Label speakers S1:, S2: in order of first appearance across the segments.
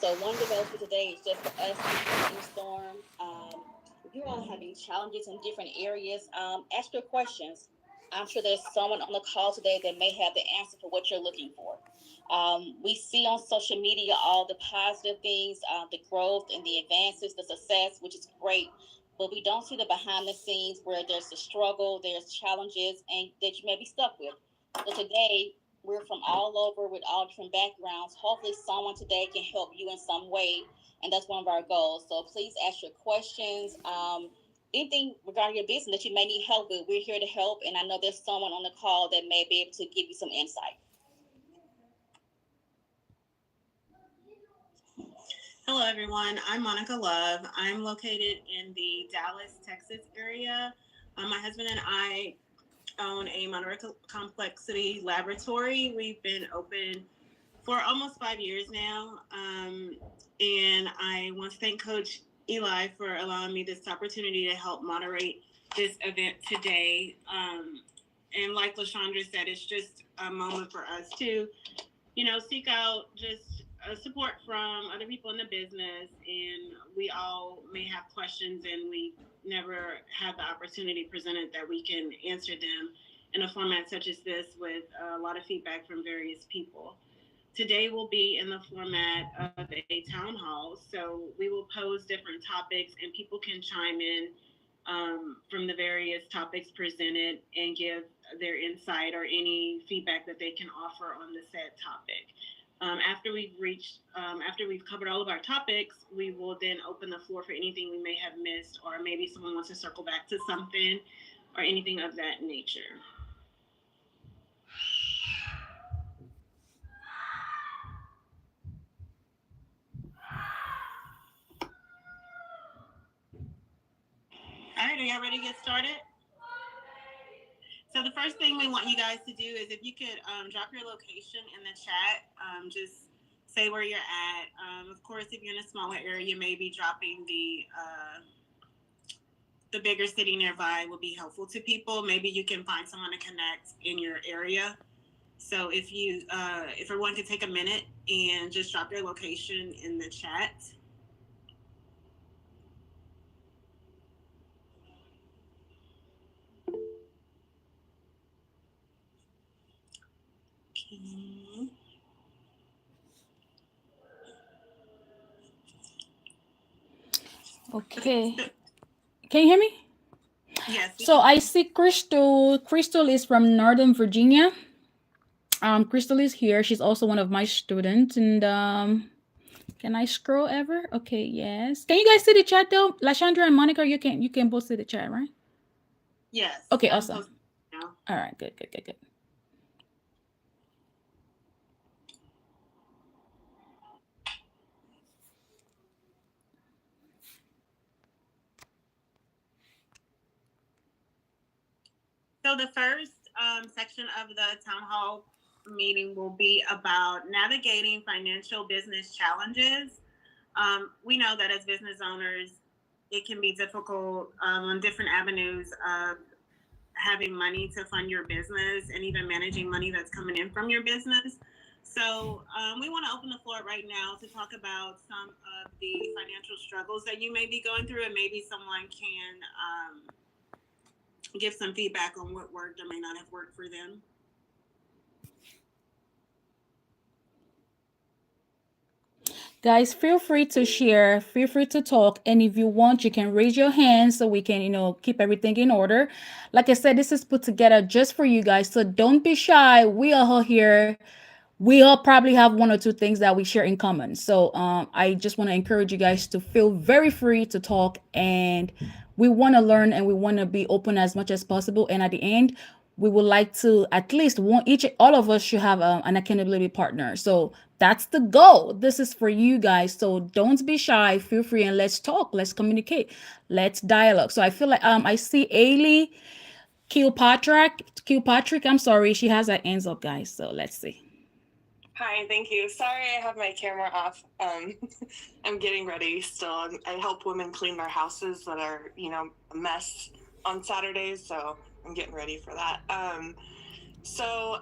S1: So one of the goals for today is just for us to brainstorm. If you're all having challenges in different areas, ask your questions. I'm sure there's someone on the call today that may have the answer for what you're looking for. We see on social media all the positive things, the growth and the advances, the success, which is great. But we don't see the behind the scenes where there's the struggle, there's challenges, and that you may be stuck with. So today, we're from all over with all different backgrounds. Hopefully, someone today can help you in some way, and that's one of our goals. So please ask your questions. Anything regarding your business that you may need help with, we're here to help. And I know there's someone on the call that may be able to give you some insight.
S2: Hello, everyone. I'm Monica Love. I'm located in the Dallas, Texas area. My husband and I own a monorail complexity laboratory. We've been open for almost 5 years now. And I want to thank Coach Eli for allowing me this opportunity to help moderate this event today. And like LaShondra said, it's just a moment for us to, seek out just support from other people in the business. And we all may have questions and we never have the opportunity presented that we can answer them in a format such as this with a lot of feedback from various people. Today will be in the format of a town hall. So we will pose different topics and people can chime in from the various topics presented and give their insight or any feedback that they can offer on the said topic. After we've covered all of our topics, we will then open the floor for anything we may have missed, or maybe someone wants to circle back to something or anything of that nature. All right, are y'all ready to get started? So the first thing we want you guys to do is if you could drop your location in the chat, just say where you're at. Of course, if you're in a smaller area, you may be dropping the bigger city nearby will be helpful to people. Maybe you can find someone to connect in your area. So if everyone could take a minute and just drop your location in the chat.
S3: Okay. Can you hear me?
S2: Yes.
S3: So I see Crystal. Crystal is from Northern Virginia. Crystal is here. She's also one of my students. And can I scroll ever? Okay, yes. Can you guys see the chat though? LaShondra and Monica, you can both see the chat, right?
S2: Yes.
S3: Okay, awesome. All right, good.
S2: So the first section of the town hall meeting will be about navigating financial business challenges. We know that as business owners, it can be difficult on different avenues of having money to fund your business and even managing money that's coming in from your business. So we want to open the floor right now to talk about some of the financial struggles that you may be going through, and maybe someone can give some feedback on what worked or may not have worked for them.
S3: Guys, feel free to share, feel free to talk. And if you want, you can raise your hand so we can, keep everything in order. Like I said, this is put together just for you guys. So don't be shy. We are all here. We all probably have one or two things that we share in common. So I just want to encourage you guys to feel very free to talk. And we want to learn and we want to be open as much as possible. And at the end, we would like to at least all of us should have an accountability partner. So that's the goal. This is for you guys. So don't be shy. Feel free and let's talk. Let's communicate. Let's dialogue. So I feel like I see Ailey Kilpatrick. I'm sorry. She has her hands up, guys. So let's see.
S4: Hi, thank you. Sorry I have my camera off. I'm getting ready still. I help women clean their houses that are, a mess on Saturdays, so I'm getting ready for that. So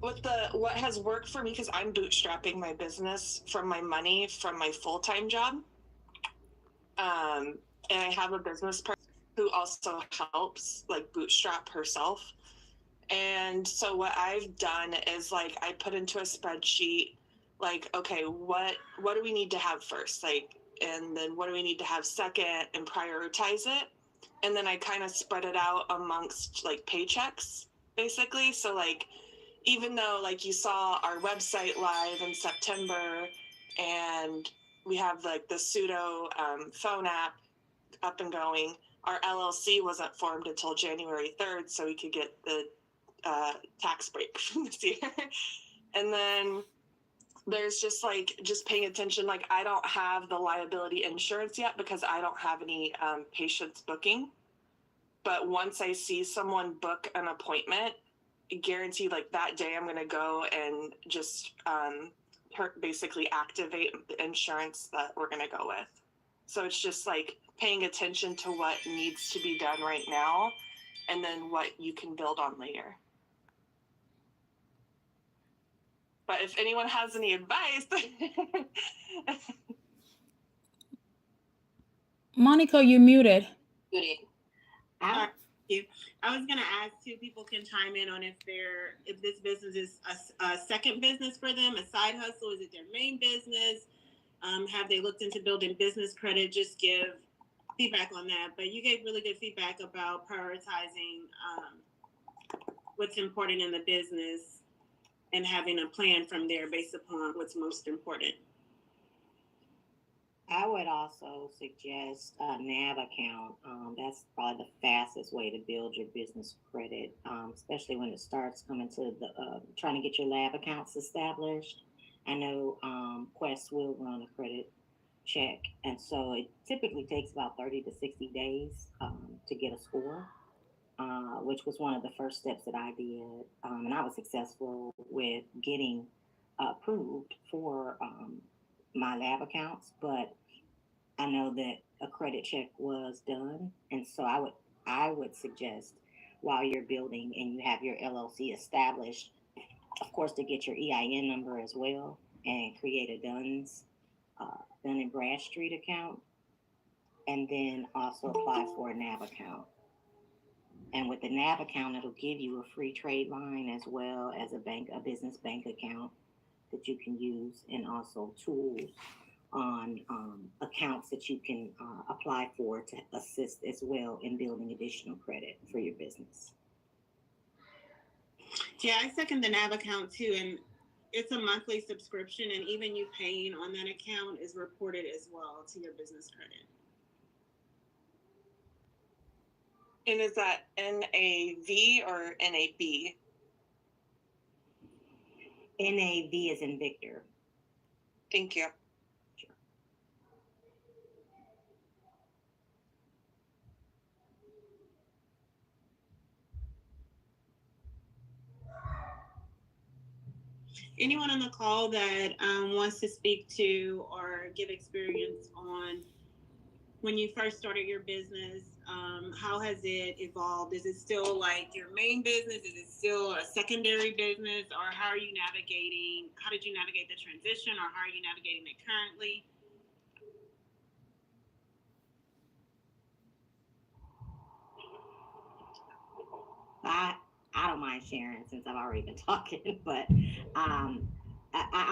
S4: what has worked for me, because I'm bootstrapping my business from my money from my full-time job, and I have a business partner who also helps like bootstrap herself. And so what I've done is like I put into a spreadsheet like, okay, what do we need to have first, like, and then what do we need to have second, and prioritize it. And then I kind of spread it out amongst like paychecks basically. So like, even though like you saw our website live in September, and we have like the pseudo phone app up and going, our LLC wasn't formed until January 3rd, so we could get the tax break from this year. And then there's just paying attention. Like, I don't have the liability insurance yet because I don't have any patients booking. But once I see someone book an appointment, guaranteed like that day I'm going to go and just basically activate the insurance that we're going to go with. So it's just like paying attention to what needs to be done right now, and then what you can build on later. But if anyone has any advice.
S3: Monica, you muted.
S1: Muted.
S2: Thank you. I was going to ask too, people can chime in on if this business is a second business for them, a side hustle, is it their main business? Have they looked into building business credit? Just give feedback on that. But you gave really good feedback about prioritizing what's important in the business and having a plan from there based upon what's most important.
S5: I would also suggest a NAV account. That's probably the fastest way to build your business credit, especially when it starts coming to the trying to get your lab accounts established. I know Quest will run a credit check, and so it typically takes about 30 to 60 days to get a score, which was one of the first steps that I did, and I was successful with getting approved for my lab accounts, but I know that a credit check was done, and so I would suggest, while you're building and you have your LLC established, of course, to get your EIN number as well and create a Dun and Bradstreet account, and then also apply for a NAV account. And with the NAV account, it'll give you a free trade line as well as a business bank account that you can use, and also tools on accounts that you can apply for to assist as well in building additional credit for your business.
S2: Yeah, I second the NAV account too, and it's a monthly subscription, and even you paying on that account is reported as well to your business credit.
S4: And is that NAV or NAB?
S5: NAV is in Victor.
S4: Thank you.
S5: Sure.
S2: Anyone on the call that wants to speak to or give experience on when you first started your business, how has it evolved? Is it still like your main business? Is it still a secondary business? Or how did you navigate the transition, or how are you navigating it currently?
S5: I don't mind sharing since I've already been talking, but I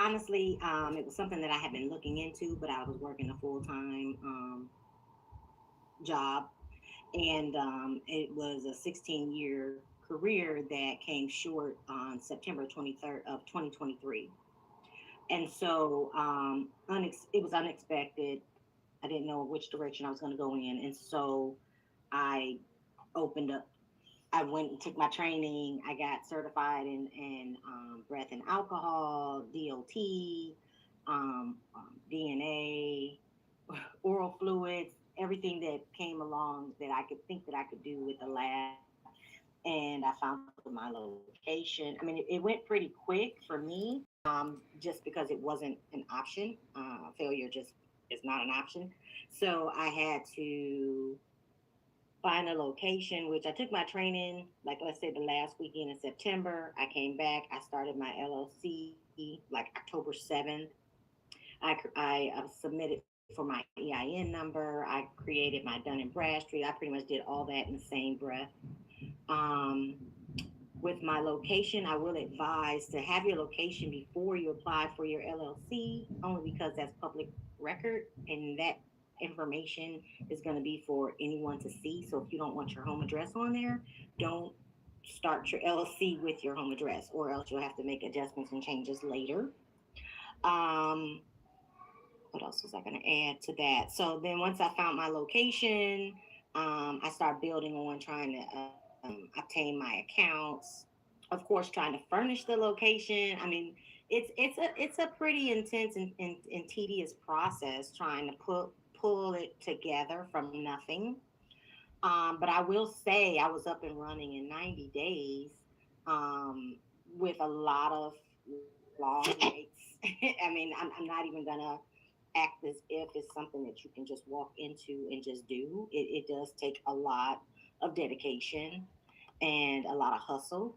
S5: honestly, it was something that I had been looking into, but I was working a full-time job, and it was a 16-year career that came short on September 23rd of 2023. And so it was unexpected. I didn't know which direction I was going to go in. And so I went and took my training. I got certified in breath and alcohol, DOT, DNA, oral fluids, everything that came along that I could think that I could do with the lab. And I found my location. I mean, it went pretty quick for me, just because it wasn't an option. Failure just is not an option. So I had to find a location, which I took my training, like let's say the last weekend in September. I came back. I started my LLC like October 7th. I submitted for my EIN number. I created my Dun and Bradstreet. I pretty much did all that in the same breath. Um, with my location, I will advise to have your location before you apply for your LLC, only because that's public record and that information is going to be for anyone to see. So if you don't want your home address on there, don't start your LLC with your home address, or else you'll have to make adjustments and changes later. Um, what else was I going to add to that? So then once I found my location, I started building on trying to obtain my accounts. Of course, trying to furnish the location. I mean, it's a pretty intense and tedious process trying to pull it together from nothing. But I will say I was up and running in 90 days with a lot of long nights. I mean, I'm not even gonna act as if it's something that you can just walk into and just do. It does take a lot of dedication and a lot of hustle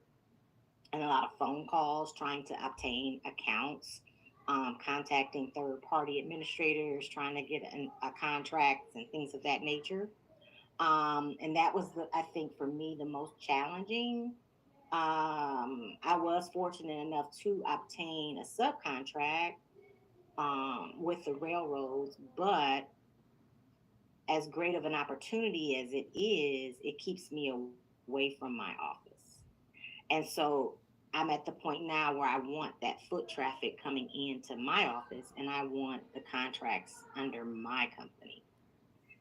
S5: and a lot of phone calls trying to obtain accounts, contacting third party administrators, trying to get a contract and things of that nature. And that was, I think, for me, the most challenging. I was fortunate enough to obtain a subcontract with the railroads, but as great of an opportunity as it is, it keeps me away from my office. And so I'm at the point now where I want that foot traffic coming into my office, and I want the contracts under my company.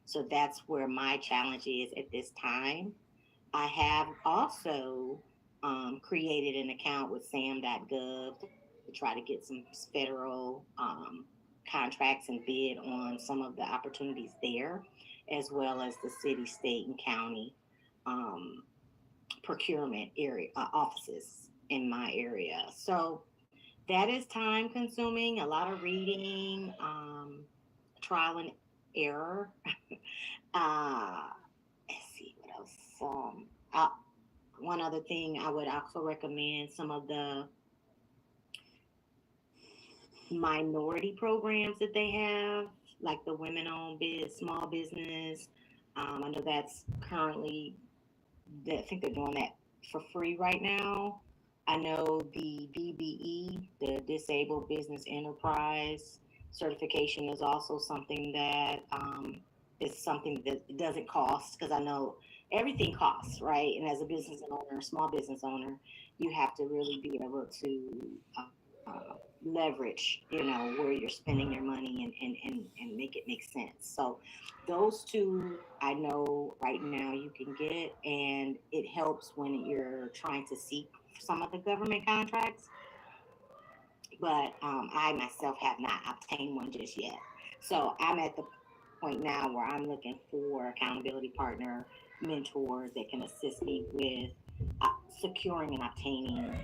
S5: So that's where my challenge is at this time. I have also created an account with sam.gov to try to get some federal contracts and bid on some of the opportunities there, as well as the city, state, and county um, procurement area offices in my area. So that is time consuming, a lot of reading, trial and error. uh, let's see what else. Uh, One other thing I would also recommend some of the minority programs that they have, like the women owned small business. I know that's currently, I think they're doing that for free right now. I know the DBE, the Disabled Business Enterprise certification, is also something that is something that doesn't cost, because I know everything costs, right? And as a business owner, small business owner, you have to really be able to leverage, where you're spending your money and make it make sense. So those two I know right now you can get, and it helps when you're trying to seek some of the government contracts. But I myself have not obtained one just yet. So I'm at the point now where I'm looking for accountability partner mentors that can assist me with securing and obtaining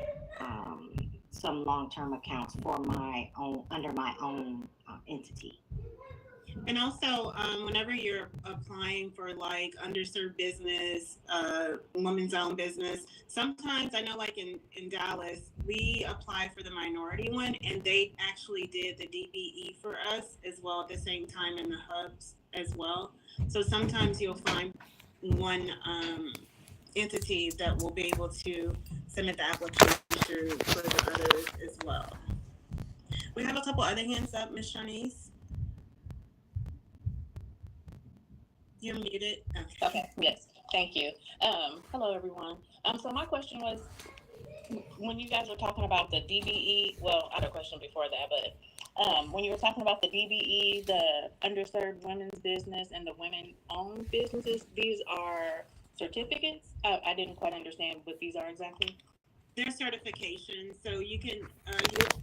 S5: some long-term accounts for my own, under my own entity.
S2: And also, whenever you're applying for like underserved business, women's owned business, sometimes I know like in Dallas, we applied for the minority one and they actually did the DBE for us as well at the same time in the hubs as well. So sometimes you'll find one entity that will be able to submit the application for the others as well. We have a couple other hands up, Ms. Shanice. You're muted.
S1: Okay, yes, thank you. Hello, everyone. So my question was, when you guys were talking about the DBE, well, I had a question before that, but when you were talking about the DBE, the underserved women's business and the women-owned businesses, these are certificates? I didn't quite understand what these are exactly.
S2: They're certifications, so you can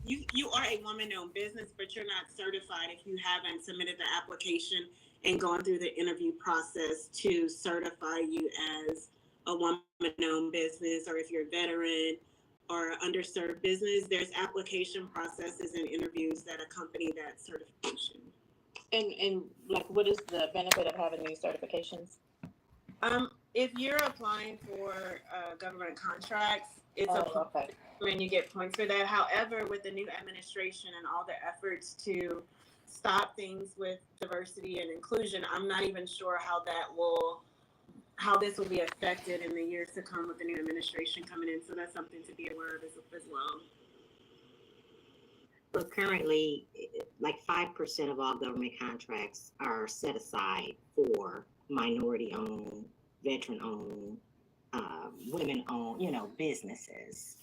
S2: you are a woman-owned business, but you're not certified if you haven't submitted the application and gone through the interview process to certify you as a woman-owned business, or if you're a veteran or underserved business. There's application processes and interviews that accompany that certification.
S1: And like, what is the benefit of having these certifications?
S2: If you're applying for government contracts, it's
S1: okay.
S2: when you get points for that. However, with the new administration and all the efforts to stop things with diversity and inclusion, I'm not even sure how this will be affected in the years to come with the new administration coming in. So that's something to be aware of as well.
S5: But currently, like 5% of all government contracts are set aside for minority-owned, veteran-owned, women-owned, businesses.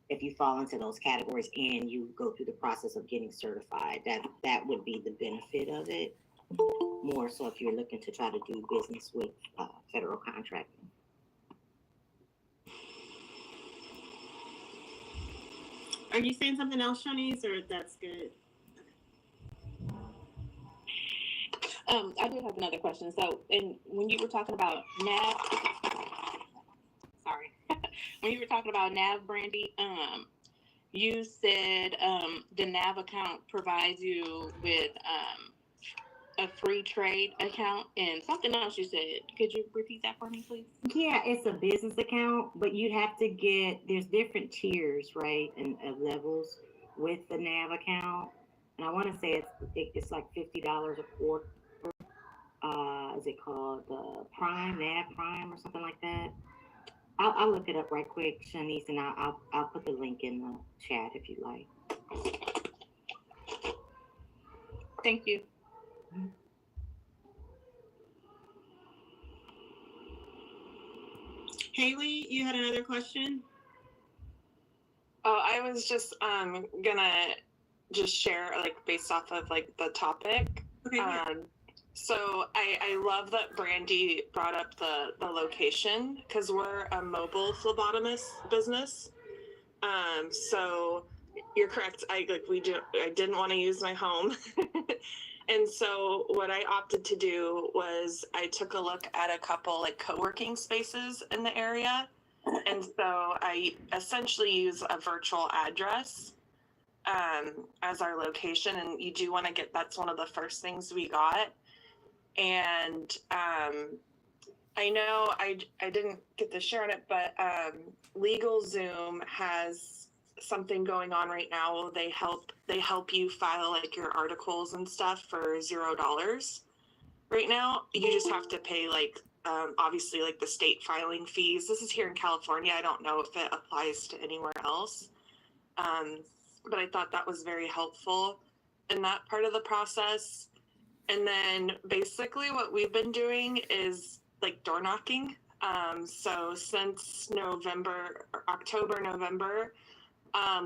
S5: If you fall into those categories and you go through the process of getting certified, that would be the benefit of it. More so if you're looking to try to do business with federal contracting.
S2: Are you saying something else, Shanice, or that's good?
S6: I do have another question. So, when you were talking about NAV, when you were talking about NAV, Brandy, you said the NAV account provides you with a free trade account and something else you said. Could you repeat that for me, please?
S5: Yeah, it's a business account, but you'd have to there's different tiers, right, and of levels with the NAV account. And I want to say it's like $50 a quarter. Is it called NAV Prime or something like that? I'll look it up right quick, Shanice, and I'll put the link in the chat if you like.
S6: Thank you.
S2: Haley, you had another question?
S4: Oh, I was just gonna just share, like, based off of like the topic.
S2: Okay.
S4: So I love that Brandy brought up the location, because we're a mobile phlebotomist business. So you're correct. I didn't want to use my home. And so what I opted to do was I took a look at a couple like co-working spaces in the area. And so I essentially use a virtual address as our location. And you do want to that's one of the first things we got. And I know I didn't get to share it, but LegalZoom has something going on right now. They help you file like your articles and stuff for $0 right now. You just have to pay like obviously like the state filing fees. This is here in California. I don't know if it applies to anywhere else, but I thought that was very helpful in that part of the process. And then basically what we've been doing is like door knocking. So since October, November,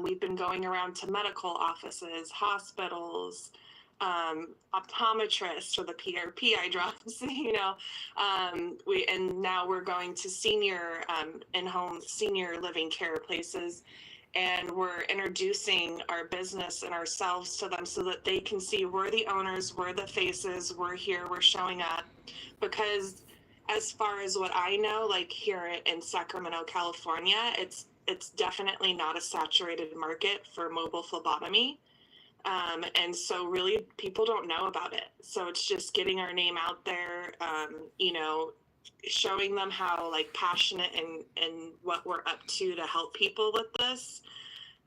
S4: we've been going around to medical offices, hospitals, optometrists for the PRP eye drops, and now we're going to senior in-home senior living care places. And we're introducing our business and ourselves to them so that they can see we're the owners, we're the faces, we're here, we're showing up. Because as far as what I know, like here in Sacramento, California, it's definitely not a saturated market for mobile phlebotomy. And so really people don't know about it. So it's just getting our name out there, showing them how like passionate and what we're up to help people with this.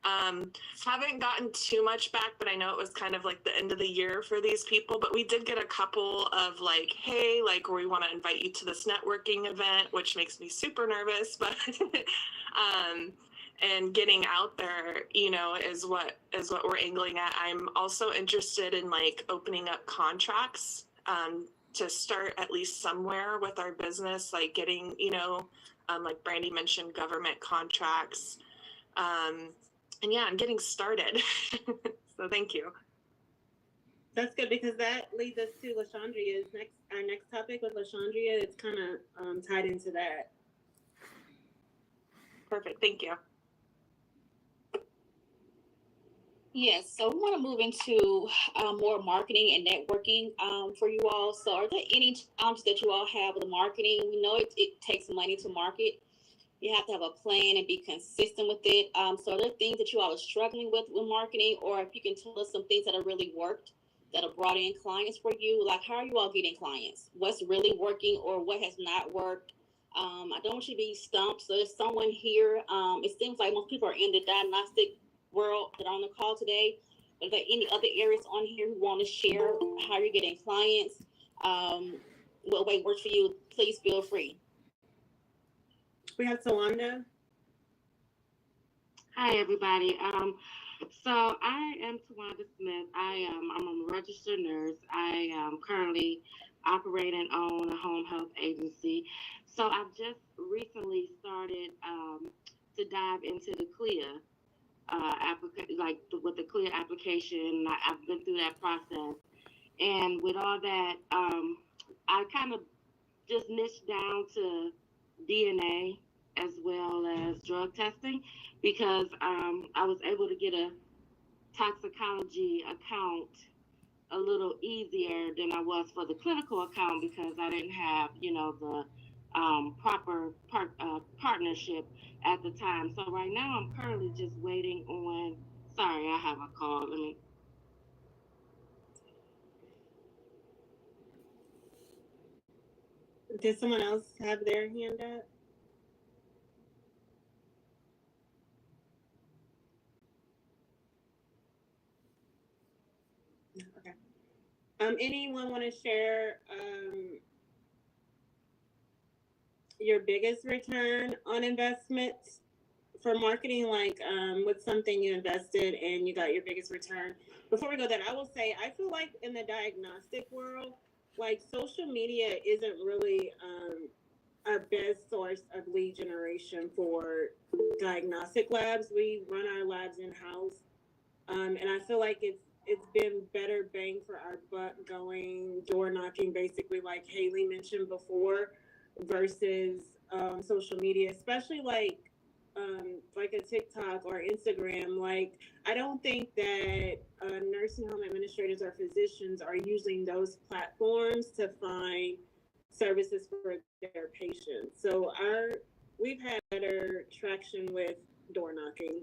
S4: Haven't gotten too much back, but I know it was kind of like the end of the year for these people, but we did get a couple of like, hey, like we want to invite you to this networking event, which makes me super nervous, but and getting out there, is what we're angling at. I'm also interested in like opening up contracts to start at least somewhere with our business, like getting, like Brandy mentioned, government contracts. And yeah, I'm getting started. So thank you.
S2: That's good, because that leads us to our next topic with LaShandria. It's kind of tied into that.
S4: Perfect. Thank you.
S1: Yes, so we want to move into more marketing and networking for you all. So are there any challenges that you all have with marketing? We know it takes money to market. You have to have a plan and be consistent with it. So are there things that you all are struggling with marketing, or if you can tell us some things that have really worked that have brought in clients for you? Like, how are you all getting clients? What's really working or what has not worked? I don't want you to be stumped. So there's someone here. It seems like most people are in the diagnostic world that are on the call today. But if there are any other areas on here who want to share how you're getting clients, what way works for you, please feel free.
S2: We have Tawanda.
S7: Hi, everybody. So I am Tawanda Smith. I'm a registered nurse. I currently operate and own a home health agency. So I've just recently started to dive into the CLIA with the CLIA application. I've been through that process, and with all that, I kind of just niched down to DNA as well as drug testing, because I was able to get a toxicology account a little easier than I was for the clinical account, because I didn't have, the proper partnership at the time. So right now I'm currently just waiting on, sorry, I have a call. Let me.
S2: Did someone else have their hand up? Okay. Anyone want to share your biggest return on investment for marketing? Like, what's something you invested and you got your biggest return? Before we go there, I will say I feel like in the diagnostic world, like social media isn't really a best source of lead generation for diagnostic labs. We run our labs in house, and I feel like it's been better bang for our buck going door knocking, basically like Haley mentioned before, versus social media, especially like a TikTok or Instagram. Like, I don't think that nursing home administrators or physicians are using those platforms to find services for their patients. So we've had better traction with door knocking.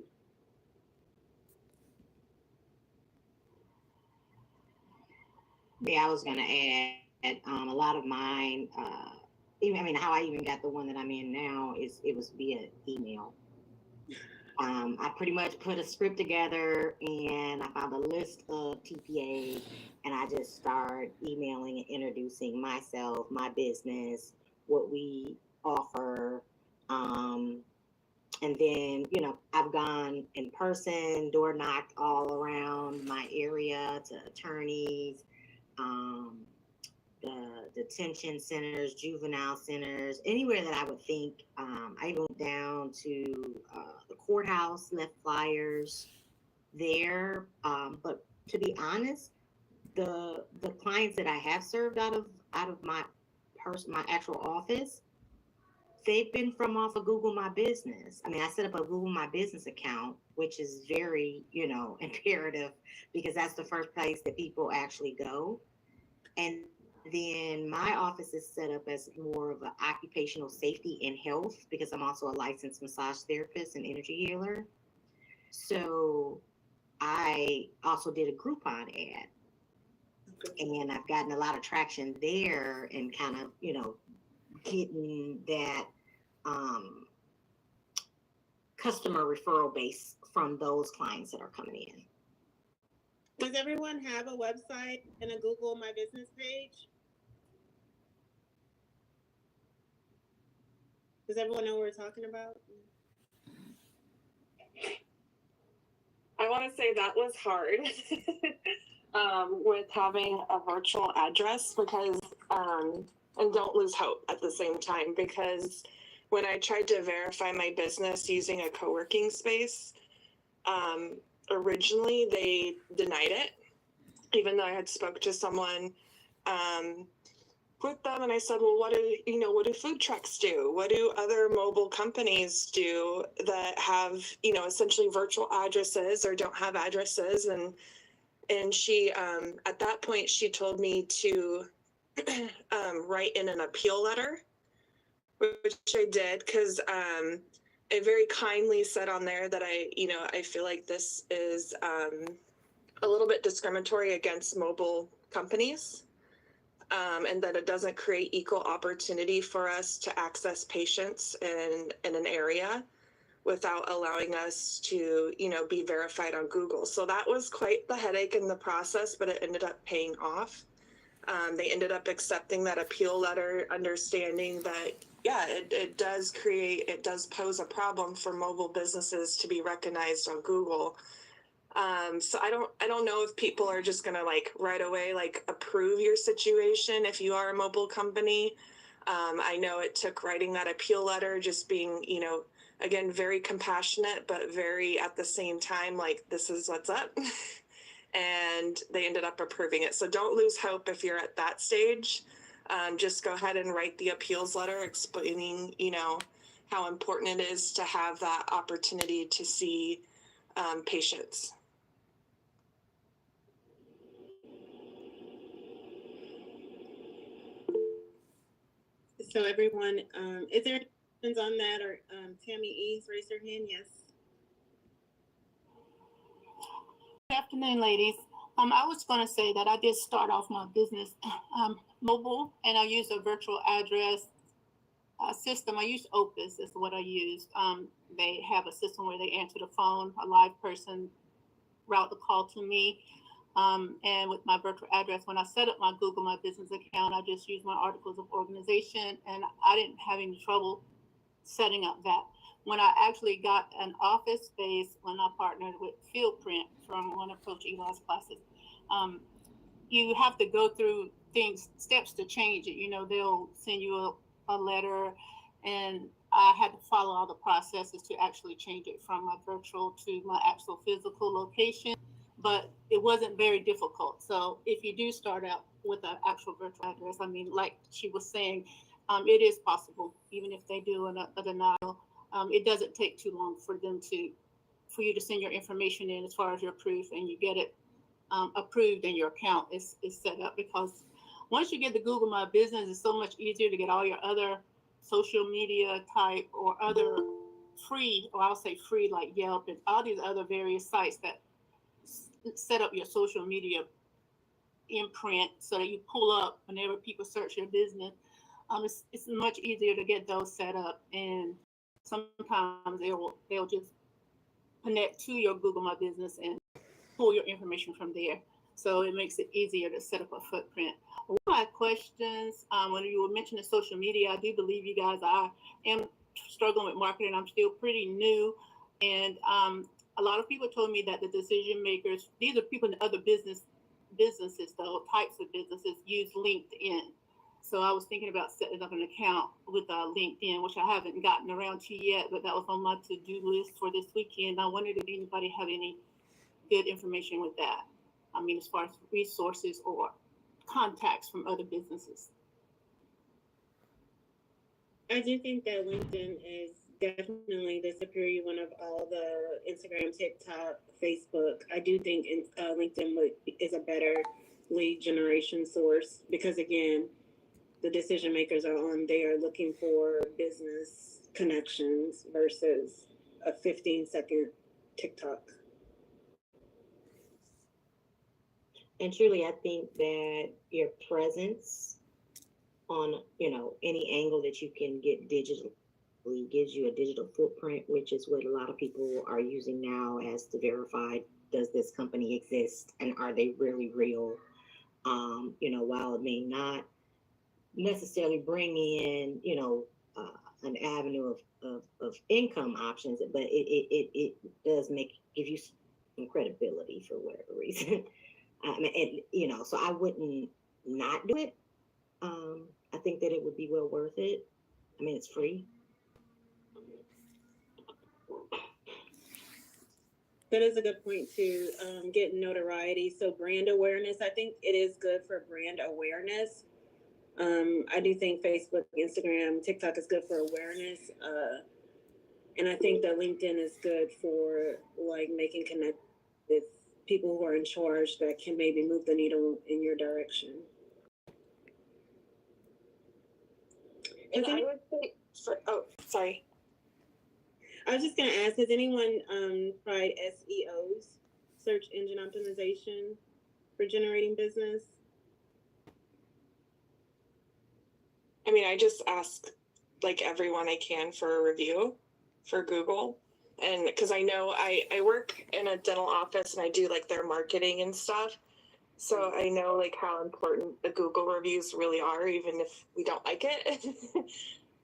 S5: Yeah, I was going to add a lot of mine. How I even got the one that I'm in now it was via email. I pretty much put a script together and I found a list of TPAs and I just started emailing and introducing myself, my business, what we offer. And then, I've gone in person, door knocked all around my area to attorneys, the detention centers, juvenile centers, anywhere that I would think. I went down to the courthouse, left flyers there. But to be honest, the clients that I have served out of my actual office, they've been from off of Google My Business. I set up a Google My Business account, which is very, imperative, because that's the first place that people actually go. And then my office is set up as more of an occupational safety and health, because I'm also a licensed massage therapist and energy healer. So I also did a Groupon ad. And I've gotten a lot of traction there and kind of, getting that customer referral base from those clients that are coming in.
S2: Does everyone have a website and a Google My Business page? Does everyone know what we're talking about?
S4: I want to say that was hard with having a virtual address, because, and don't lose hope at the same time, because when I tried to verify my business using a co-working space, originally they denied it, even though I had spoke to someone with them, and I said, well, what do food trucks do? What do other mobile companies do that have, essentially virtual addresses or don't have addresses? And she, at that point, she told me to write in an appeal letter, which I did, because it very kindly said on there that I feel like this is a little bit discriminatory against mobile companies, and that it doesn't create equal opportunity for us to access patients in an area without allowing us to, be verified on Google. So that was quite the headache in the process, but it ended up paying off. They ended up accepting that appeal letter, understanding that, yeah, it does pose a problem for mobile businesses to be recognized on Google. So I don't know if people are just gonna right away approve your situation if you are a mobile company. I know it took writing that appeal letter, just being, again, very compassionate, but very at the same time, this is what's up. And they ended up approving it. So don't lose hope if you're at that stage. Just go ahead and write the appeals letter explaining, how important it is to have that opportunity to see patients.
S2: So everyone, is there any questions on that? Or Tammy Eves, raise her hand. Yes.
S8: Good afternoon, ladies. I was going to say that I did start off my business mobile, and I use a virtual address system. I use Opus is what I used. They have a system where they answer the phone, a live person route the call to me. And with my virtual address, when I set up my Google My Business account, I just used my articles of organization, and I didn't have any trouble setting up that. When I actually got an office space, when I partnered with Fieldprint from one of Coach Eli's classes, you have to go through steps to change it. They'll send you a letter, and I had to follow all the processes to actually change it from my virtual to my actual physical location. But it wasn't very difficult. So if you do start out with an actual virtual address, like she was saying, it is possible, even if they do a denial. It doesn't take too long for you to send your information in as far as your proof, and you get it approved and your account is set up. Because once you get the Google My Business, it's so much easier to get all your other social media type or other free, or I'll say free, like Yelp and all these other various sites that set up your social media imprint so that you pull up whenever people search your business. It's much easier to get those set up, and sometimes they'll just connect to your Google My Business and pull your information from there. So it makes it easier to set up a footprint. One of my questions, when you were mentioning social media, I do believe you guys, I am struggling with marketing. I'm still pretty new, and a lot of people told me that the decision makers, these are people in other businesses though, types of businesses, use LinkedIn. So I was thinking about setting up an account with LinkedIn, which I haven't gotten around to yet, but that was on my to-do list for this weekend. I wondered if anybody have any good information with that. As far as resources or contacts from other businesses.
S2: I do think that LinkedIn is definitely the superior one of all the Instagram, TikTok, Facebook. I do think LinkedIn is a better lead generation source because, again, the decision makers are on there looking for business connections versus a 15-second TikTok.
S5: And truly, I think that your presence on, any angle that you can get digitally gives you a digital footprint, which is what a lot of people are using now as to verify, does this company exist and are they really real? While it may not necessarily bring in, an avenue of income options, but it does give you some credibility for whatever reason. So I wouldn't not do it. I think that it would be well worth it. It's free.
S2: That is a good point to get notoriety. So brand awareness, I think it is good for brand awareness. I do think Facebook, Instagram, TikTok is good for awareness. And I think that LinkedIn is good for making connect with people who are in charge that can maybe move the needle in your direction.
S4: And I would say sorry.
S2: I was just going to ask, has anyone tried SEOs? search engine optimization for generating business?
S4: I mean, I just ask like everyone I can for a review for Google. And because I know I work in a dental office and I do like their marketing and stuff. So I know like how important the Google reviews really are, even if we don't like it.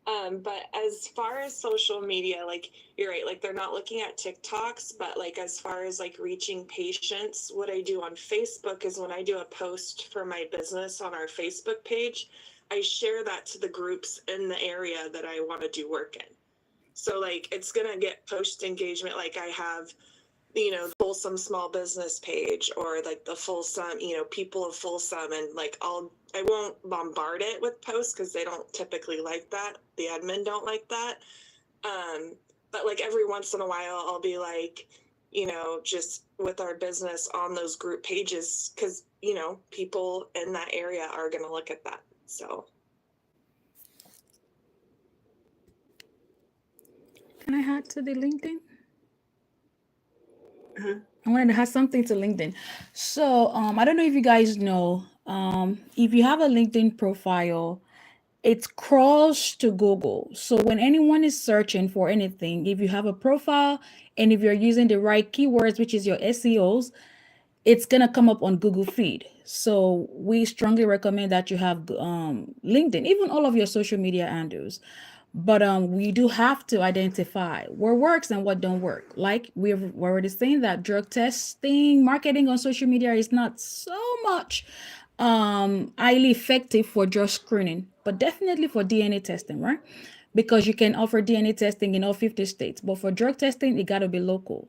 S4: But as far as social media, like you're right, like they're not looking at TikToks, but like as far as like reaching patients, what I do on Facebook is when I do a post for my business on our Facebook page, I share that to the groups in the area that I want to do work in. So like it's gonna get post engagement. Like I have, you know, the Folsom small business page or like the Folsom, you know, people of Folsom, and like I won't bombard it with posts because they don't typically like that. The admin don't like that. But like every once in a while I'll be like, you know, just with our business on those group pages because, you know, people in that area are gonna look at that. So
S3: Can I add to the LinkedIn?
S2: Uh-huh.
S3: I wanted to add something to LinkedIn. So I don't know if you guys know, if you have a LinkedIn profile, it crawls to Google. So when anyone is searching for anything, if you have a profile and if you're using the right keywords, which is your SEOs, it's gonna come up on Google feed. So we strongly recommend that you have LinkedIn, even all of your social media handles. But we do have to identify what works and what don't work. Like we're already saying that drug testing, marketing on social media is not so much highly effective for drug screening, but definitely for DNA testing, right? Because you can offer DNA testing in all 50 states, but for drug testing, it got to be local.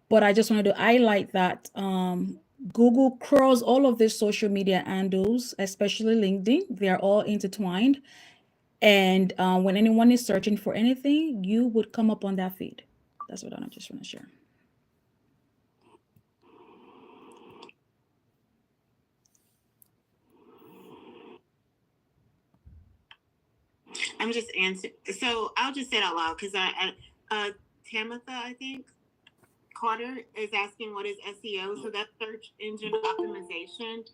S3: But I just wanted to highlight that Google crawls all of these social media handles, especially LinkedIn. They are all intertwined. And when anyone is searching for anything, you would come up on that feed. That's what I just want to share.
S2: I'm just answering. So I'll just say it out loud because Tamitha, I think, Carter is asking what is SEO. So that's search engine optimization.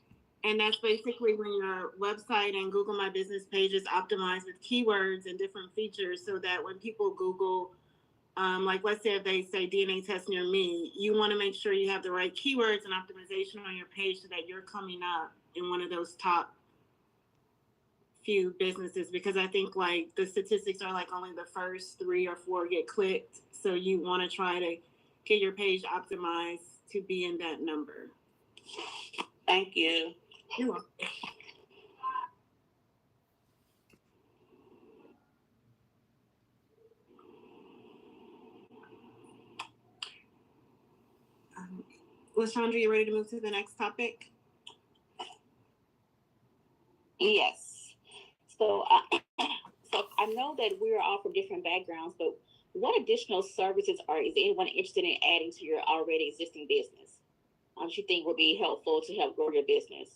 S2: And that's basically when your website and Google My Business page is optimized with keywords and different features so that when people Google, like let's say if they say DNA test near me, you want to make sure you have the right keywords and optimization on your page so that you're coming up in one of those top few businesses, because I think like the statistics are like only the first 3 or 4 get clicked. So you want to try to get your page optimized to be in that number.
S6: Thank you.
S2: You're welcome. Lashandra, you ready to move to the next topic?
S1: Yes. So, so I know that we're all from different backgrounds, but what additional services is anyone interested in adding to your already existing business? What you think would be helpful to help grow your business?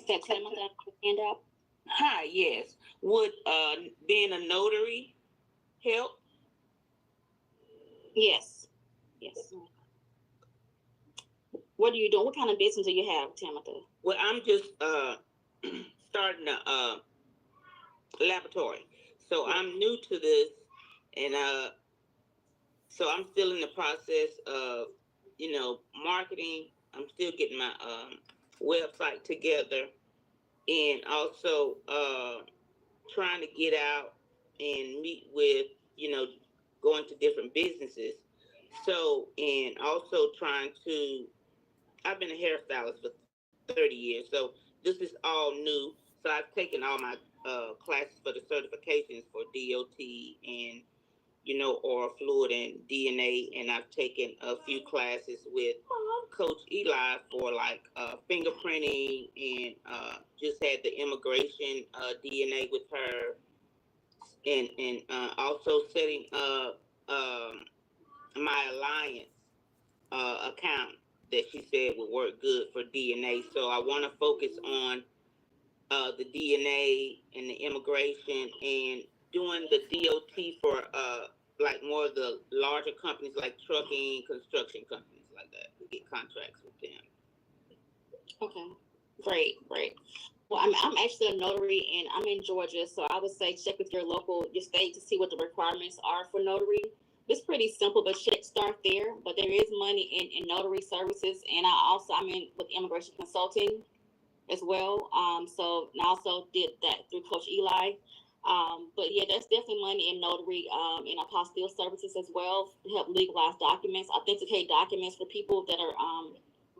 S1: That tell me that hand up.
S6: Hi, yes. Would being a notary help?
S1: Yes. Yes. What are you doing? What kind of business do you have, Tamitha?
S6: Well, I'm just starting a laboratory. So I'm new to this, and so I'm still in the process of, you know, marketing. I'm still getting my website together, and also trying to get out and meet with, you know, going to different businesses. So, and also trying to, I've been a hairstylist for 30 years, so this is all new. So I've taken all my classes for the certifications for DOT and, you know, oral fluid and DNA, and I've taken a few classes with Coach Eli for like fingerprinting, and just had the immigration DNA with her, and also setting up my alliance account that she said would work good for DNA. So I want to focus on
S9: the DNA and the immigration and doing the DOT for like more of the larger companies like trucking, construction companies like that. We get contracts with them.
S1: Okay, great. Well, I'm actually a notary and I'm in Georgia, so I would say check with your state to see what the requirements are for notary. It's pretty simple, but start there. But there is money in notary services, and I'm in with immigration consulting as well. So and I also did that through Coach Eli. But yeah, there's definitely money in notary and apostille services as well to help legalize documents, authenticate documents for people that are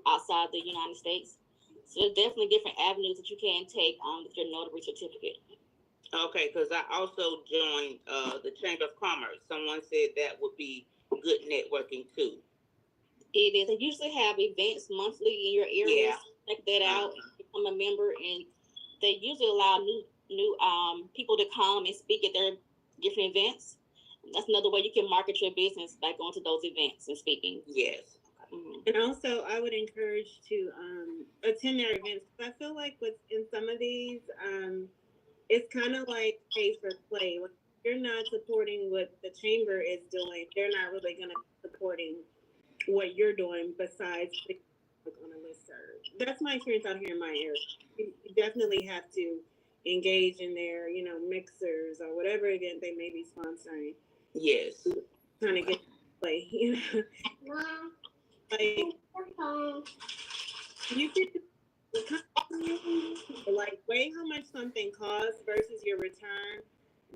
S1: outside the United States. So there's definitely different avenues that you can take with your notary certificate.
S9: Okay, because I also joined the Chamber of Commerce. Someone said that would be good networking too.
S1: It is. They usually have events monthly in your area.
S9: Yeah.
S1: Check that out. Become a member, and they usually allow new people to come and speak at their different events. That's another way you can market your business by going to those events and speaking.
S9: Yes.
S2: Mm-hmm. And also, I would encourage to attend their events. I feel like in some of these, it's kind of like pay for play. When you're not supporting what the chamber is doing, they're not really going to be supporting what you're doing besides on a listserv. That's my experience out here in my area. You definitely have to engage in their, mixers or whatever event they may be sponsoring.
S9: Yes.
S2: Trying to get play, Like, you could weigh how much something costs versus your return.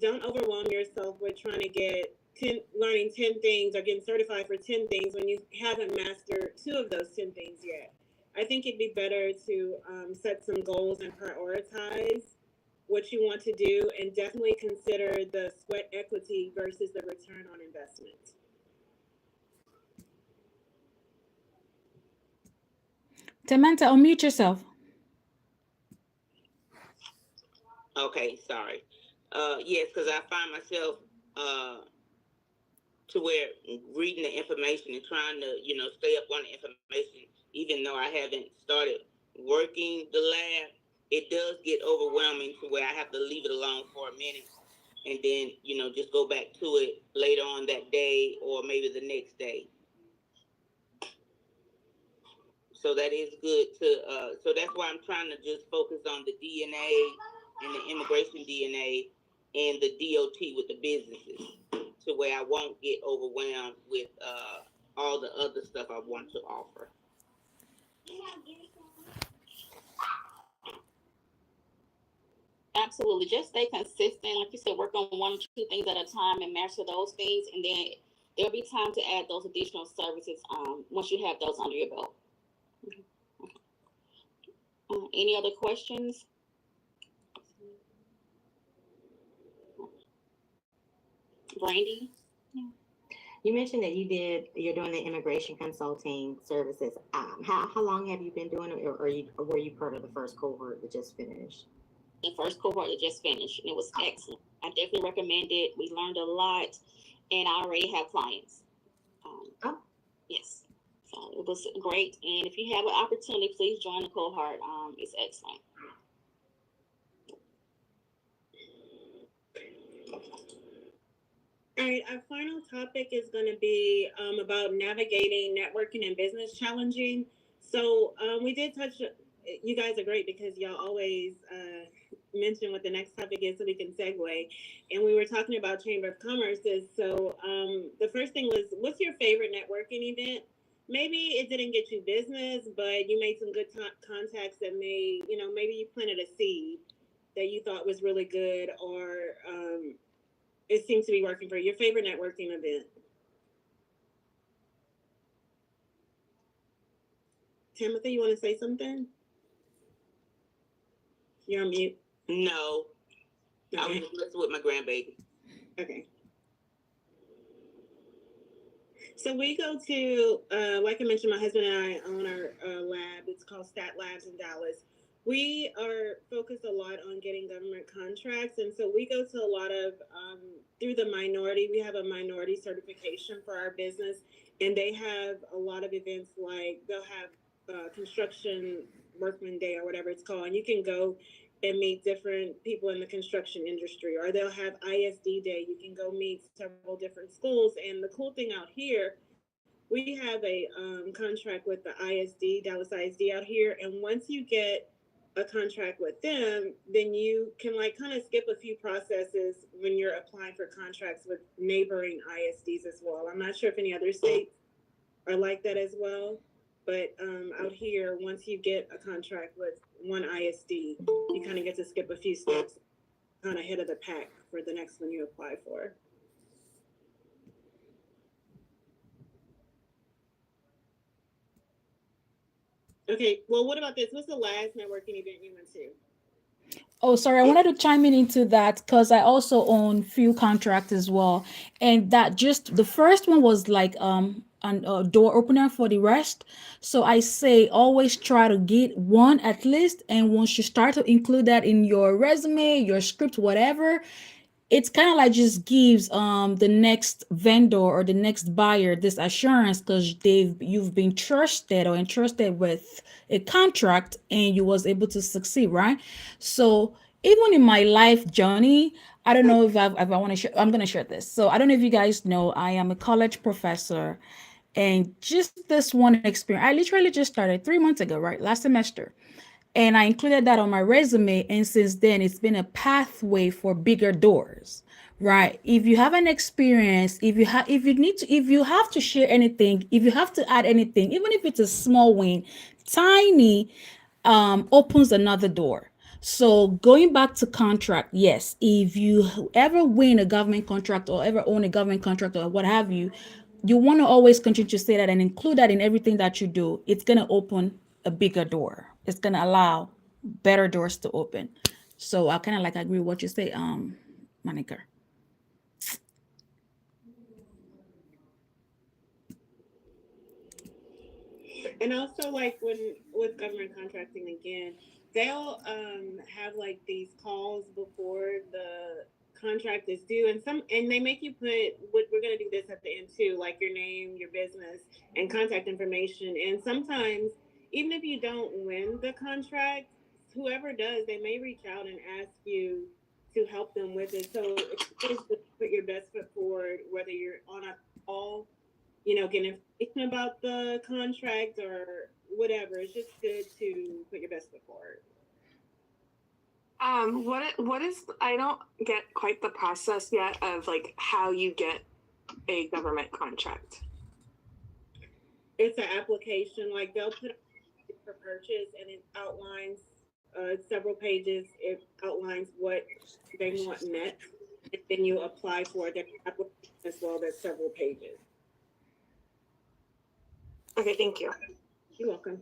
S2: Don't overwhelm yourself with trying to learning 10 things or getting certified for 10 things when you haven't mastered 2 of those 10 things yet. I think it'd be better to set some goals and prioritize what you want to do, and definitely consider the sweat equity versus the return on investment.
S3: Samantha, unmute yourself.
S9: Okay, sorry. Yes, because I find myself to where reading the information and trying to, stay up on the information, even though I haven't started working the lab, it does get overwhelming to where I have to leave it alone for a minute and then, just go back to it later on that day or maybe the next day. So that is good so that's why I'm trying to just focus on the DNA and the immigration DNA and the DOT with the businesses to where I won't get overwhelmed with all the other stuff I want to offer.
S1: Absolutely. Just stay consistent. Like you said, work on 1 or 2 things at a time and master those things. And then there'll be time to add those additional services once you have those under your belt. Any other questions? Brandy?
S5: You mentioned that you're doing the immigration consulting services. How long have you been doing it, or were you part of the first cohort that just finished?
S1: The first cohort that just finished, and it was excellent. I definitely recommend it. We learned a lot, and I already have clients. Yes, so it was great. And if you have an opportunity, please join the cohort. It's excellent.
S2: All right, our final topic is going to be about navigating networking and business challenging. So we did touch, you guys are great because y'all always mention what the next topic is so we can segue. And we were talking about Chamber of Commerce's. So the first thing was, what's your favorite networking event? Maybe it didn't get you business, but you made some good contacts that maybe you planted a seed that you thought was really good, or it seems to be working for you. Your favorite networking event? Timothy, you want to say something? You're on mute.
S9: No. Okay. I was just messing with my grandbaby.
S2: Okay. So we go to, like I mentioned, my husband and I own our lab. It's called Stat Labs in Dallas. We are focused a lot on getting government contracts. And so we go to a lot of, through the minority, we have a minority certification for our business. And they have a lot of events, like they'll have construction workman day or whatever it's called. And you can go and meet different people in the construction industry, or they'll have ISD day. You can go meet several different schools. And the cool thing out here, we have a contract with the ISD, Dallas ISD out here. And once you get a contract with them, then you can like kind of skip a few processes when you're applying for contracts with neighboring ISDs as well. I'm not sure if any other states are like that as well. But out here, once you get a contract with one ISD, you kind of get to skip a few steps, kind of ahead of the pack for the next one you apply for. Okay, well, what about this? What's the last networking event you went to?
S3: Oh, sorry. I wanted to chime in into that because I also own few contracts as well, and that just the first one was like a door opener for the rest. So I say always try to get one at least, and once you start to include that in your resume, your script, whatever, it's kind of like just gives the next vendor or the next buyer this assurance because you've been trusted or entrusted with a contract and you was able to succeed, right? So even in my life journey, I don't know if I want to share. I'm gonna share this. So I don't know if you guys know I am a college professor, and just this one experience, I literally just started 3 months ago, right, last semester, and I included that on my resume. And since then, it's been a pathway for bigger doors, right? If you have an experience, if you have to share anything, if you have to add anything, even if it's a small win, tiny, opens another door. So going back to contract, yes, if you ever win a government contract or ever own a government contract or what have you, you want to always continue to say that and include that in everything that you do. It's going to open a bigger door. It's going to allow better doors to open. So I kind of like agree with what you say, Monica.
S2: And also, like when with government contracting again, they'll have like these calls before the contract is due, and they make you put we're gonna do this at the end too, like your name, your business, and contact information. And sometimes, even if you don't win the contract, whoever does, they may reach out and ask you to help them with it. So it's just to put your best foot forward, whether you're on a call, getting information about the contract or whatever. It's just good to put your best foot forward.
S10: What is, I don't get quite the process yet of like how you get a government contract.
S2: It's an application, like they'll put it for purchase, and it outlines several pages. It outlines what they want next, and then you apply for their application as well. There's several pages.
S10: Okay, thank you.
S2: You're welcome.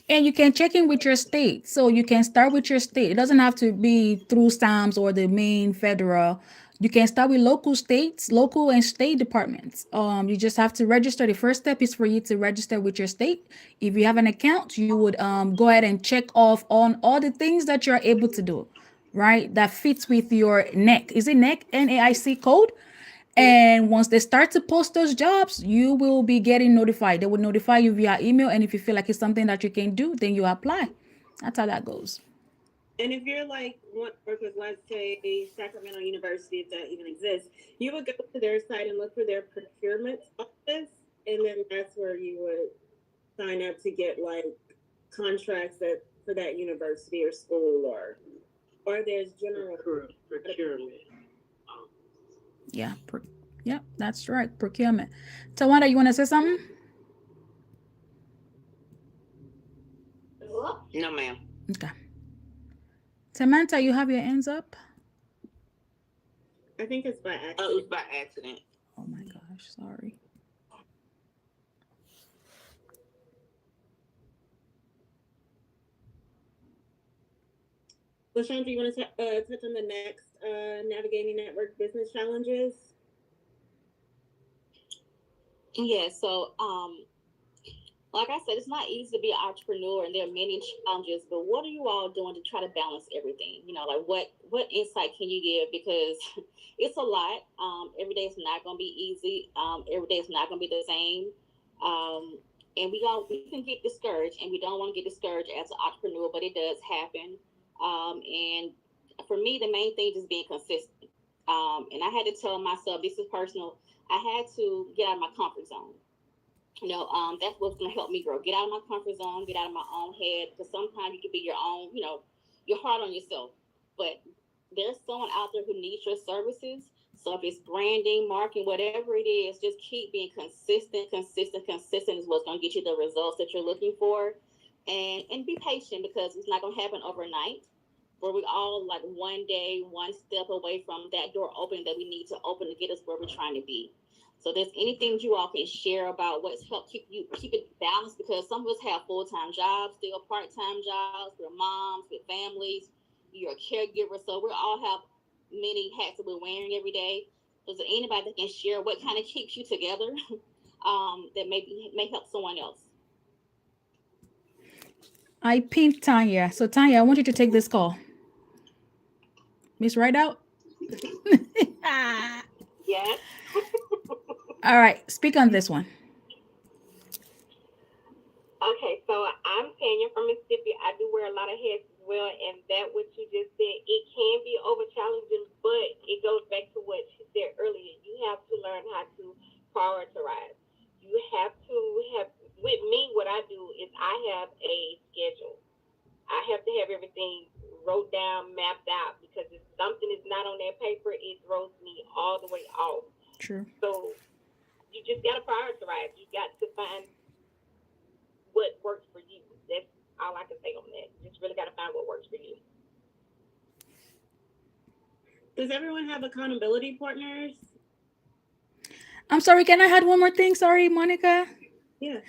S3: And you can check in with your state. So you can start with your state. It doesn't have to be through SAMS or the main federal. You can start with local and state departments. You just have to register. The first step is for you to register with your state. If you have an account, you would go ahead and check off on all the things that you're able to do, right? That fits with your NAIC. Is it NAIC, NAIC code? And once they start to post those jobs, you will be getting notified. They will notify you via email. And if you feel like it's something that you can do, then you apply. That's how that goes.
S2: And if you're like want to work with, let's say, Sacramento University, if that even exists, you would go to their site and look for their procurement office, and then that's where you would sign up to get like contracts for that university or school, or there's general procurement.
S3: Yeah, that's right. Procurement. Tawanda, you want to say something?
S9: No, ma'am.
S3: Okay. Samantha, you have your hands up?
S2: I think it's by accident.
S9: Oh, it was by accident.
S3: Oh my gosh, sorry.
S2: LaShondra, you want to touch on the next navigating network business challenges?
S1: Yeah, so like I said, it's not easy to be an entrepreneur, and there are many challenges, but what are you all doing to try to balance everything? Like what insight can you give? Because it's a lot. Every day is not going to be easy. Every day is not going to be the same. and we can get discouraged, and we don't want to get discouraged as an entrepreneur, but it does happen. And for me, the main thing is being consistent. And I had to tell myself, this is personal. I had to get out of my comfort zone. That's what's going to help me grow. Get out of my comfort zone, get out of my own head, because sometimes you can be your own, you're hard on yourself. But there's someone out there who needs your services. So if it's branding, marketing, whatever it is, just keep being consistent. Consistent is what's going to get you the results that you're looking for. And be patient, because it's not going to happen overnight. But we all like one day, one step away from that door opening that we need to open to get us where we're trying to be. So if there's anything you all can share about what's helped keep it balanced, because some of us have full-time jobs, still part-time jobs, we're moms with families, you're a caregiver, so we all have many hats that we're wearing every day. So is there anybody that can share what kind of keeps you together that may help someone else?
S3: I pinned Tanya. So Tanya, I want you to take this call. Miss Rideout?
S7: Yes.
S3: All right, speak on this one.
S7: Okay, so I'm Tanya from Mississippi. I do wear a lot of hats as well, and that what you just said, it can be over challenging, but it goes back to what she said earlier. You have to learn how to prioritize. You have to have, with me, what I do is I have a schedule. I have to have everything wrote down, mapped out, because if something is not on that paper, it throws me all the way off.
S3: True.
S7: So you just got to prioritize. You got to find what works for you. That's all I can say on that. Just really got to find what works for you.
S2: Does everyone have accountability partners?
S3: I'm sorry, can I add one more thing? Sorry, Monica.
S2: Yeah.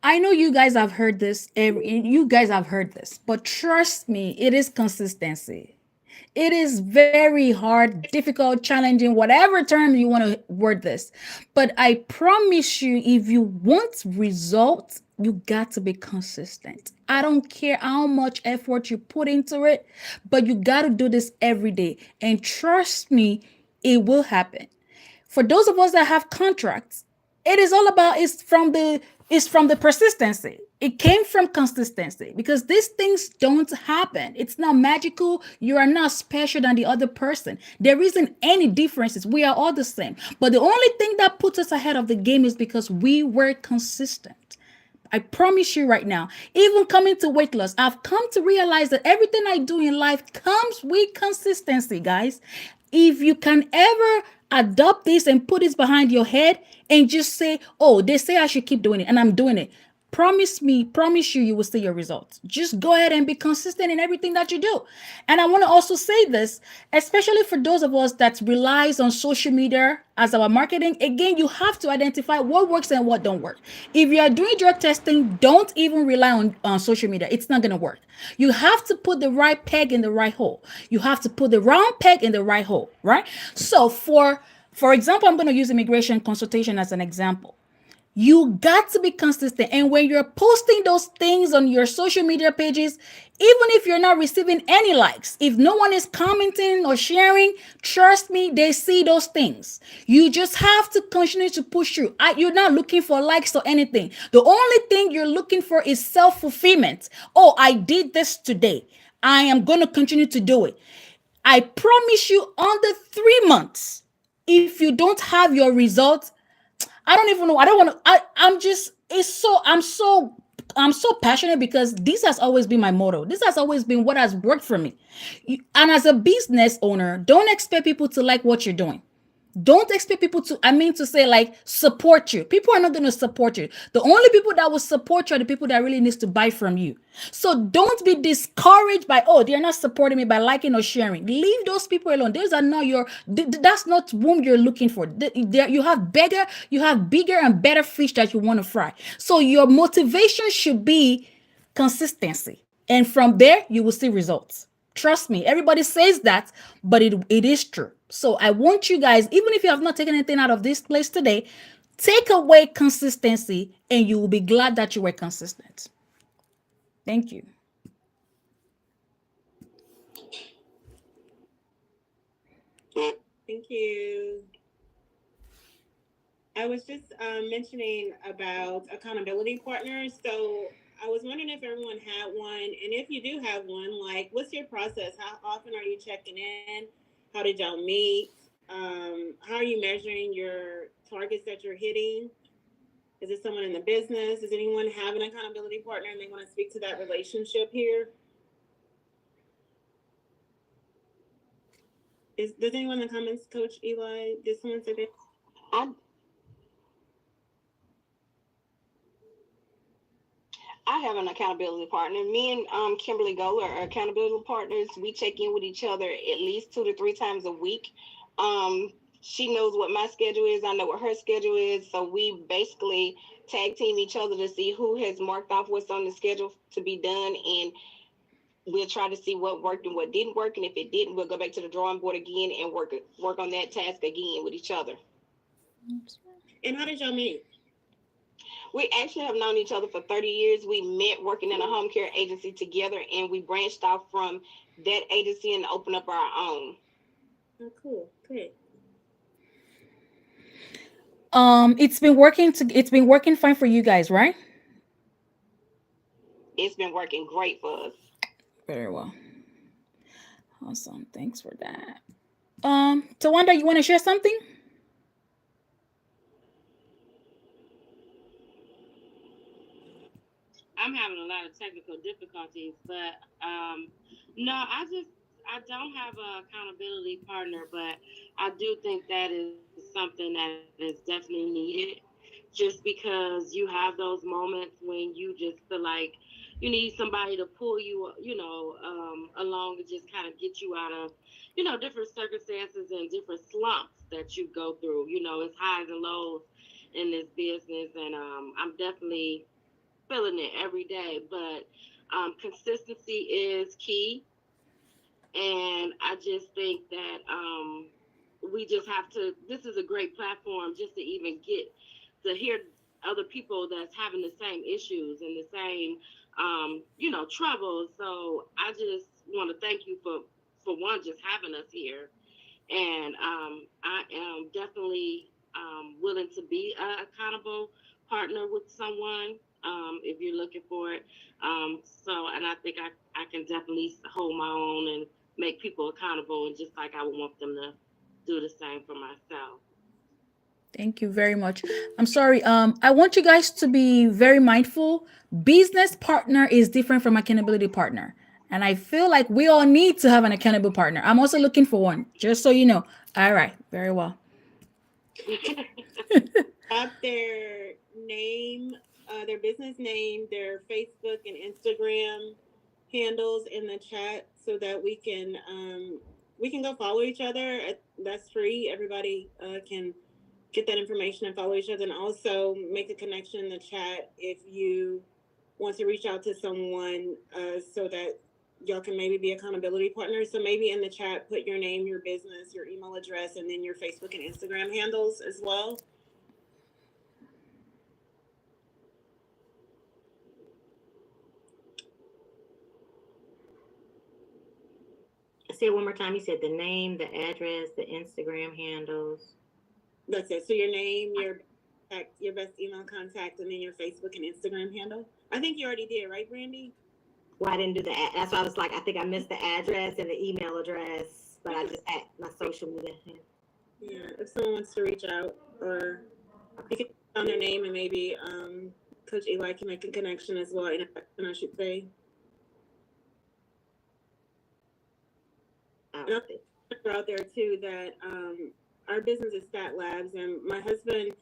S3: I know you guys have heard this. You guys have heard this, but trust me, it is consistency. It is very hard, difficult, challenging, whatever term you want to word this. But I promise you, if you want results, you got to be consistent. I don't care how much effort you put into it, but you got to do this every day. And trust me, it will happen. For those of us that have contracts, it is all about it's from the persistency. It came from consistency, because these things don't happen. It's not magical. You are not special than the other person. There isn't any differences. We are all the same. But the only thing that puts us ahead of the game is because we were consistent. I promise you right now, even coming to weight loss, I've come to realize that everything I do in life comes with consistency, guys. If you can ever adopt this and put this behind your head and just say, oh, they say I should keep doing it and I'm doing it. Promise you, you will see your results. Just go ahead and be consistent in everything that you do. And I want to also say this, especially for those of us that relies on social media as our marketing. Again, you have to identify what works and what don't work. If you are doing drug testing, don't even rely on social media. It's not going to work. You have to put the right peg in the right hole. You have to put the round peg in the right hole, right? So for example, I'm going to use immigration consultation as an example. You got to be consistent. And when you're posting those things on your social media pages, even if you're not receiving any likes, if no one is commenting or sharing, trust me, they see those things. You just have to continue to push through. You're not looking for likes or anything. The only thing you're looking for is self-fulfillment. Oh, I did this today. I am going to continue to do it. I promise you, under 3 months, if you don't have your results, I don't even know. I don't want to. I'm just. It's so. I'm so passionate, because this has always been my motto. This has always been what has worked for me. And as a business owner, don't expect people to like what you're doing. Don't expect people to say like support you. People are not going to support you. The only people that will support you are the people that really needs to buy from you. So don't be discouraged by, oh, they're not supporting me by liking or sharing. Leave those people alone. Those are not that's not whom you're looking for. You have bigger and better fish that you want to fry. So your motivation should be consistency. And from there, you will see results. Trust me, everybody says that, but it is true. So I want you guys, even if you have not taken anything out of this place today, take away consistency and you will be glad that you were consistent. Thank you.
S2: Thank you. I was just mentioning about accountability partners. So I was wondering if everyone had one, and if you do have one, like, what's your process? How often are you checking in? How did y'all meet? How are you measuring your targets that you're hitting? Is it someone in the business? Does anyone have an accountability partner and they want to speak to that relationship here? Does anyone in the comments, Coach Eli, did someone say that?
S7: I have an accountability partner. Me and Kimberly Gola are accountability partners. We check in with each other at least 2 to 3 times a week. She knows what my schedule is. I know what her schedule is. So we basically tag team each other to see who has marked off what's on the schedule to be done. And we'll try to see what worked and what didn't work. And if it didn't, we'll go back to the drawing board again and work on that task again with each other.
S2: And how did y'all meet?
S7: We actually have known each other for 30 years. We met working in a home care agency together, and we branched off from that agency and opened up our own.
S2: Oh, cool. Great.
S3: It's been working fine for you guys, right?
S7: It's been working great for us.
S3: Very well. Awesome. Thanks for that. Tawanda, you want to share something?
S7: I'm having a lot of technical difficulties, but no, I don't have an accountability partner, but I do think that is something that is definitely needed, just because you have those moments when you just feel like you need somebody to pull you, along and just kind of get you out of, different circumstances and different slumps that you go through. It's highs and lows in this business, and I'm definitely feeling it every day, but consistency is key. And I just think that we just have to, this is a great platform just to even get to hear other people that's having the same issues and the same, troubles. So I just want to thank you for one, just having us here. And I am definitely willing to be an accountable partner with someone if you're looking for it. And I think I can definitely hold my own and make people accountable, and just like I would want them to do the same for myself.
S3: Thank you very much. I'm sorry. I want you guys to be very mindful. Business partner is different from accountability partner. And I feel like we all need to have an accountable partner. I'm also looking for one, just so you know. All right. Very well.
S2: Drop their name, their business name, their Facebook and Instagram handles in the chat so that we can go follow each other. That's free. Everybody can get that information and follow each other, and also make a connection in the chat if you want to reach out to someone so that y'all can maybe be accountability partners. So maybe in the chat, put your name, your business, your email address, and then your Facebook and Instagram handles as well.
S5: Say it one more time. You said the name, the address, the Instagram handles.
S2: That's it. So your name, your best email contact, and then your Facebook and Instagram handle. I think you already did, right, Brandy?
S5: Well, I didn't do that. That's why I was like, I think I missed the address and the email address, but I just add my social media.
S2: Yeah, if someone wants to reach out, or you can put down their name, and maybe Coach Eli can make a connection as well, and I should say. And I'll out there too that our business is Stat Labs, and my husband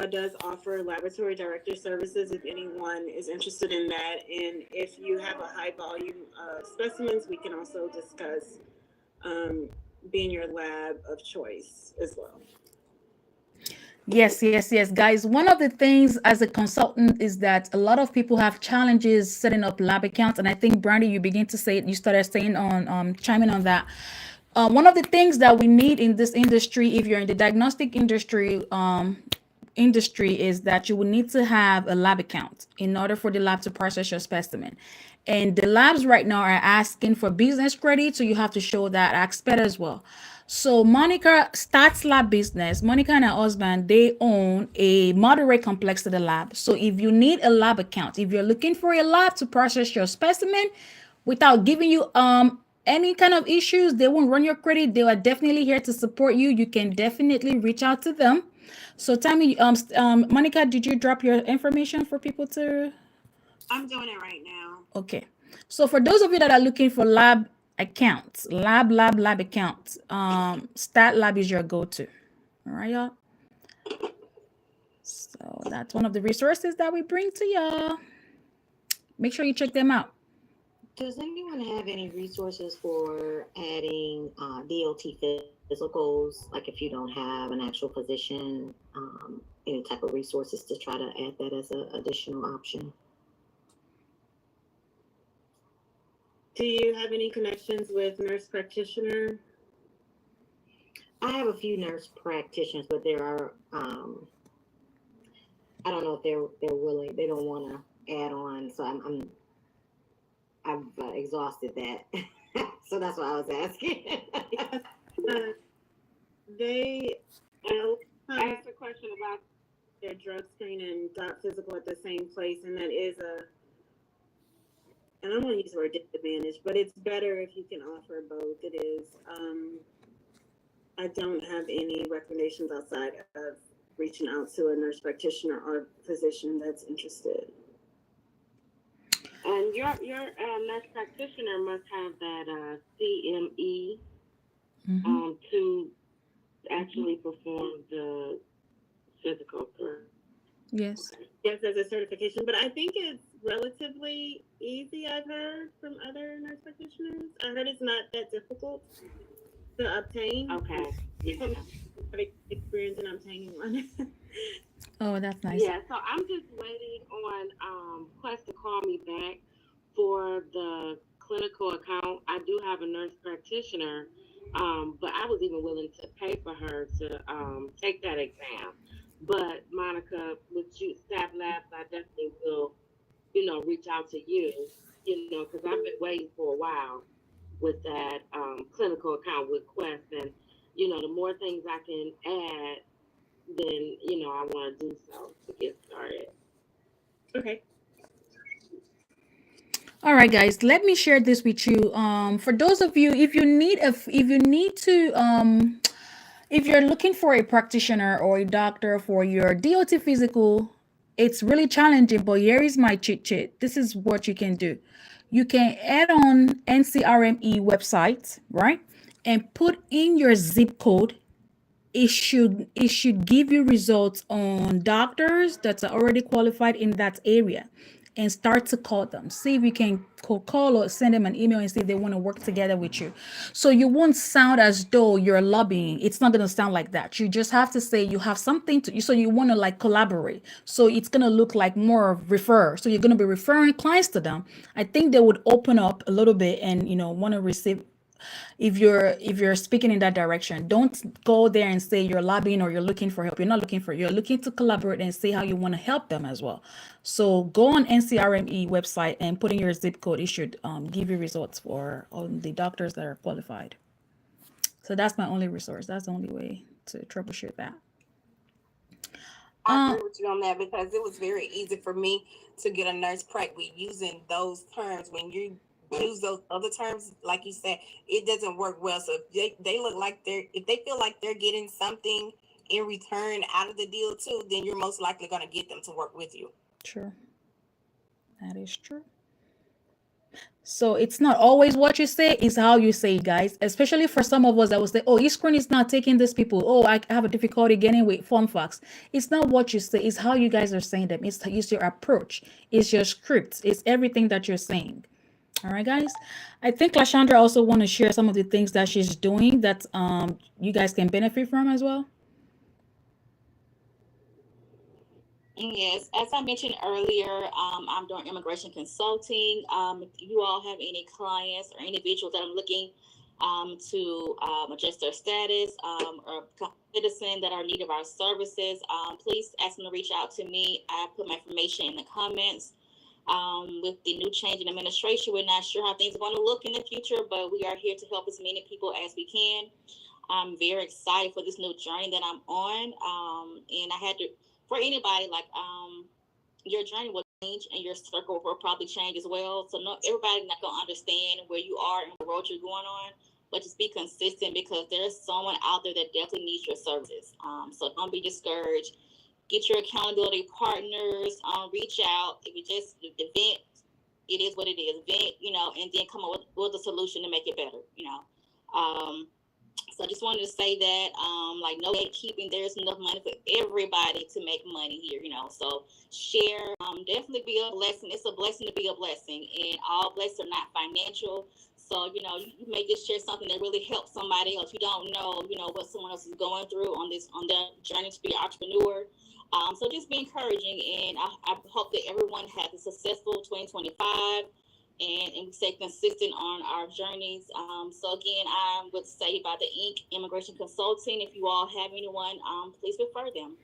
S2: does offer laboratory director services if anyone is interested in that. And if you have a high volume of specimens, we can also discuss being your lab of choice as well.
S3: Yes, yes, yes, guys. One of the things as a consultant is that a lot of people have challenges setting up lab accounts, and I think Brandy, you begin to say it. You started saying on chiming on that. One of the things that we need in this industry, if you're in the diagnostic industry, is that you will need to have a lab account in order for the lab to process your specimen. And the labs right now are asking for business credit, so you have to show that aspect as well. So Monica starts lab business. Monica and her husband, they own a moderate complexity lab. So if you need a lab account, if you're looking for a lab to process your specimen without giving you any kind of issues, they won't run your credit. They are definitely here to support you. You can definitely reach out to them. So tell me, Monica, did you drop your information for people to?
S2: I'm doing it right now.
S3: Okay. So for those of you that are looking for lab accounts, lab accounts, Stat Lab is your go-to. All right, y'all. So that's one of the resources that we bring to y'all. Make sure you check them out.
S5: Does anyone have any resources for adding DOT physicals? Like if you don't have an actual physician, any type of resources to try to add that as an additional option?
S2: Do you have any connections with nurse practitioner?
S5: I have a few nurse practitioners, but there are, I don't know if they're willing. They don't want to add on, so I've exhausted that. So that's why I was asking.
S2: They
S7: I asked a question about
S2: their drug screen and dot physical at the same place, and that is and I don't want to use the word disadvantage, but it's better if you can offer both. It is. I don't have any recommendations outside of reaching out to a nurse practitioner or physician that's interested.
S7: and your nurse practitioner must have that CME to actually perform the physical, correct?
S3: Yes.
S7: Okay.
S2: Yes, there's a certification, but I think it's relatively easy. I've heard from other nurse practitioners. I heard it's not that difficult to obtain.
S7: Okay. Yeah.
S2: I have experience in obtaining one.
S3: Oh, that's nice.
S7: Yeah, so I'm just waiting on Quest to call me back for the clinical account. I do have a nurse practitioner, but I was even willing to pay for her to take that exam. But Monica, with you, Staff Labs, I definitely will, reach out to you, because I've been waiting for a while with that clinical account with Quest, and the more things I can add, then I want to do so to get started.
S2: Okay.
S3: All right, guys, let me share this with you. For those of you, if you're looking for a practitioner or a doctor for your DOT physical, it's really challenging, but here is my cheat sheet. This is what you can do. You can add on NCRME website, right? And put in your zip code. It should give you results on doctors that are already qualified in that area, and start to call them. See if you can call or send them an email and see if they want to work together with you. So you won't sound as though you're lobbying. It's not going to sound like that. You just have to say you have something to, so you want to like collaborate. So it's going to look like more refer. So you're going to be referring clients to them. I think they would open up a little bit and want to receive. If you're speaking in that direction, don't go there and say you're lobbying or you're looking for help. You're looking to collaborate and see how you want to help them as well. So go on NCRME website and put in your zip code. It should give you results for all the doctors that are qualified. So that's my only resource. That's the only way to troubleshoot that.
S11: I agree with you on that, because it was very easy for me to get a nurse prac with using those terms. When you use those other terms, like you said, it doesn't work well. So if they look like if they feel like they're getting something in return out of the deal too, then you're most likely going to get them to work with you.
S3: True. That is true. So it's not always what you say, it's how you say, guys. Especially for some of us that will say, oh, eScreen is not taking these people. Oh, I have a difficulty getting with form facts. It's not what you say, it's how you guys are saying them. It's your approach. It's your script. It's everything that you're saying. All right, guys. I think Lashandra also want to share some of the things that she's doing that you guys can benefit from as well.
S1: Yes, as I mentioned earlier, I'm doing immigration consulting. If you all have any clients or individuals that are looking to adjust their status or citizen that are in need of our services, please ask them to reach out to me. I put my information in the comments. With the new change in administration, we're not sure how things are going to look in the future, but we are here to help as many people as we can. I'm very excited for this new journey that I'm on. And I had to, for anybody, like, your journey will change and your circle will probably change as well. So not everybody's not gonna understand where you are and the road you're going on, but just be consistent because there's someone out there that definitely needs your services. So don't be discouraged. Get your accountability partners. Reach out. If you just vent, it is what it is. Vent, and then come up with a solution to make it better. So I just wanted to say that, like, no gatekeeping. There's enough money for everybody to make money here, So share, definitely be a blessing. It's a blessing to be a blessing, and all blessings are not financial. So, you may just share something that really helps somebody else. You don't know, what someone else is going through on their journey to be an entrepreneur. So just be encouraging, and I hope that everyone has a successful 2025. And we stay consistent on our journeys. So again, I would say about the Inc. Immigration Consulting. If you all have anyone, please refer them.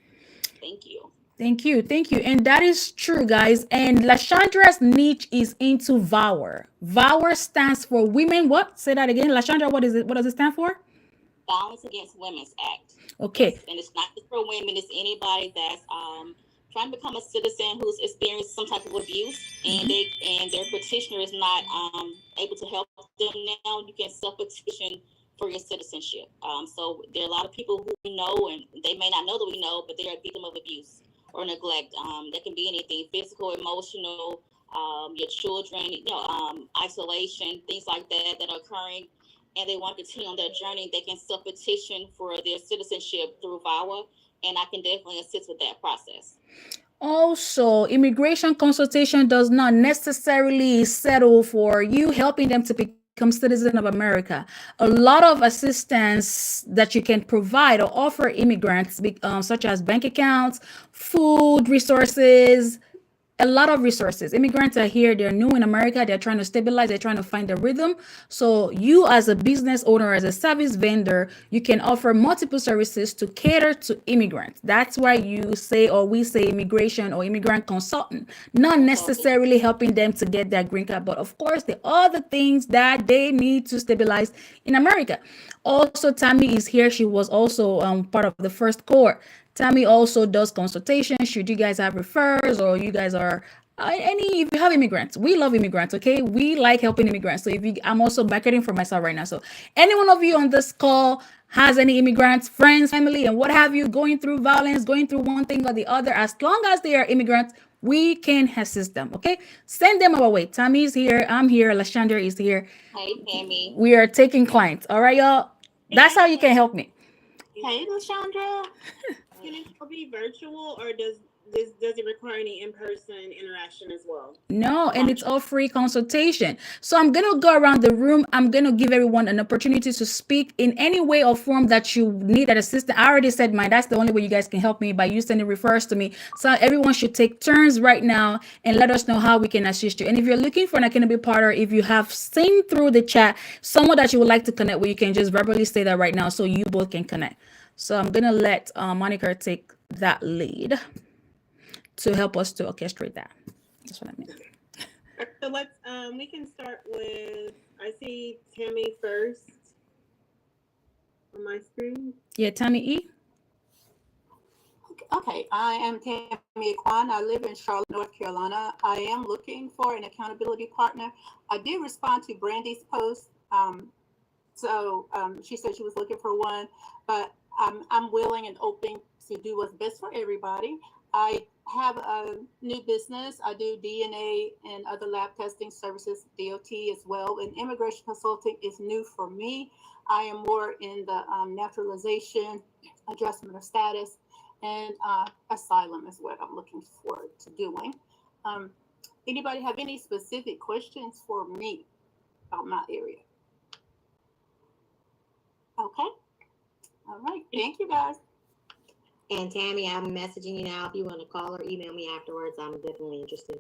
S1: Thank you.
S3: Thank you. Thank you. And that is true, guys. And Lashandra's niche is into VOWER. VOWER stands for Women. What? Say that again. Lashandra, what is it? What does it stand for?
S1: Violence Against Women's Act.
S3: Okay.
S1: Yes, and it's not just for women. It's anybody that's trying to become a citizen who's experienced some type of abuse, and their petitioner is not able to help them now. You can self-petition for your citizenship. So there are a lot of people who we know, and they may not know that we know, but they are a victim of abuse or neglect. That can be anything: physical, emotional, your children, isolation, things like that are occurring. And they want to continue on their journey, they can self-petition for their citizenship through VAWA, and I can definitely assist with that process.
S3: Also, immigration consultation does not necessarily settle for you helping them to become citizens of America. A lot of assistance that you can provide or offer immigrants, such as bank accounts, food resources, a lot of resources. Immigrants are here, they're new in America, they're trying to stabilize, they're trying to find their rhythm. So you, as a business owner, as a service vendor, you can offer multiple services to cater to immigrants. That's why you say, or we say, immigration or immigrant consultant, not necessarily helping them to get their green card, but of course the other things that they need to stabilize in America. Also, Tammy is here. She was also part of the first cohort. Tammy also does consultation. Should you guys have referrals, or you guys are if you have immigrants, we love immigrants. Okay, we like helping immigrants. So I'm also marketing for myself right now. So any one of you on this call has any immigrants, friends, family, and what have you, going through violence, going through one thing or the other, as long as they are immigrants, we can assist them. Okay, send them our way. Tammy's here. I'm here. Lashandra is here.
S1: Hey, Tammy.
S3: We are taking clients. All right, y'all. That's how you can help me.
S2: Hey, Lashandra. Can it still be virtual, or does it require any in-person interaction as well?
S3: No, and it's all free consultation. So I'm gonna go around the room. I'm gonna give everyone an opportunity to speak in any way or form that you need that assistance. I already said mine. That's the only way you guys can help me, by you sending refers to me. So everyone should take turns right now and let us know how we can assist you. And if you're looking for an academic partner, if you have seen through the chat someone that you would like to connect with, you can just verbally say that right now so you both can connect. So I'm gonna let Monica take that lead to help us to orchestrate that. That's what I meant.
S2: So let's we can start with, I see Tammy first on my screen.
S3: Yeah, Tammy E.
S8: Okay, I am Tammy Kwan. I live in Charlotte, North Carolina. I am looking for an accountability partner. I did respond to Brandy's post. She said she was looking for one, but I'm willing and open to do what's best for everybody. I have a new business. I do DNA and other lab testing services, DOT as well. And immigration consulting is new for me. I am more in the naturalization, adjustment of status, and asylum is what I'm looking forward to doing. Anybody have any specific questions for me about my area? Okay. All right. Thank you, guys.
S5: And Tammy, I'm messaging you now. If you want to call or email me afterwards, I'm definitely interested.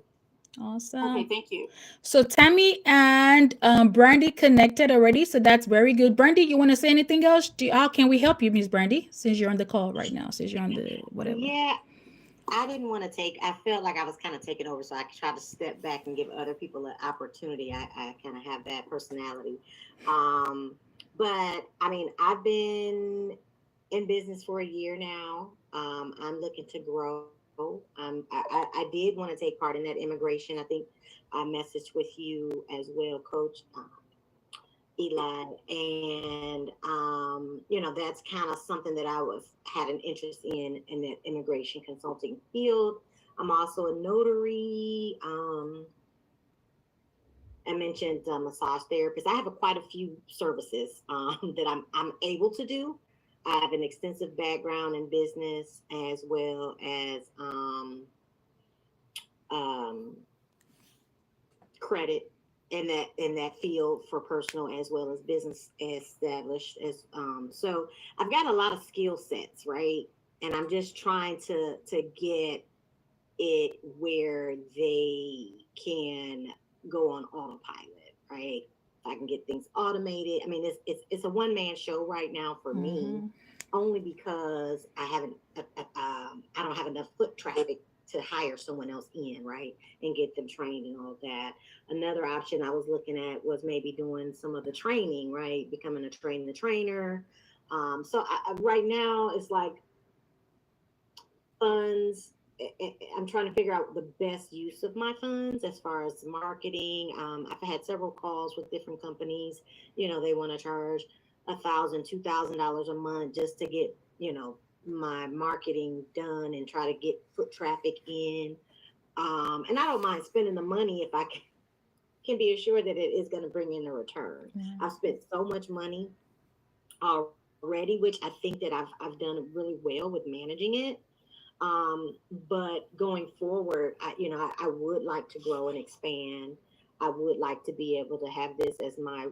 S3: Awesome.
S8: Okay, thank you.
S3: So Tammy and Brandy connected already, so that's very good. Brandy, you want to say anything else? How can we help you, Miss Brandy, since you're on the call right now, since you're on the whatever?
S5: Yeah, I didn't want to I felt like I was kind of taking over, so I tried to step back and give other people an opportunity. I kind of have that personality. But I mean, I've been in business for a year now. I'm looking to grow. I did want to take part in that immigration. I think I messaged with you as well, Coach Eli, and that's kind of something that I had an interest in that immigration consulting field. I'm also a notary. I mentioned massage therapist. I have quite a few services that I'm able to do. I have an extensive background in business as well as credit in that field for personal as well as business established as so I've got a lot of skill sets, right? And I'm just trying to get it where they can go on autopilot, right? If I can get things automated. I mean, it's a one-man show right now for me, only because I don't have enough foot traffic to hire someone else in, right, and get them trained and all that. Another option I was looking at was maybe doing some of the training, right, becoming a trainer. So right now it's like funds. I'm trying to figure out the best use of my funds as far as marketing. I've had several calls with different companies. They want to charge $1,000, $2,000 a month just to get, my marketing done and try to get foot traffic in. And I don't mind spending the money if I can be assured that it is going to bring in a return. I've spent so much money already, which I think that I've done really well with managing it. But going forward, I would like to grow and expand. I would like to be able to have this as my,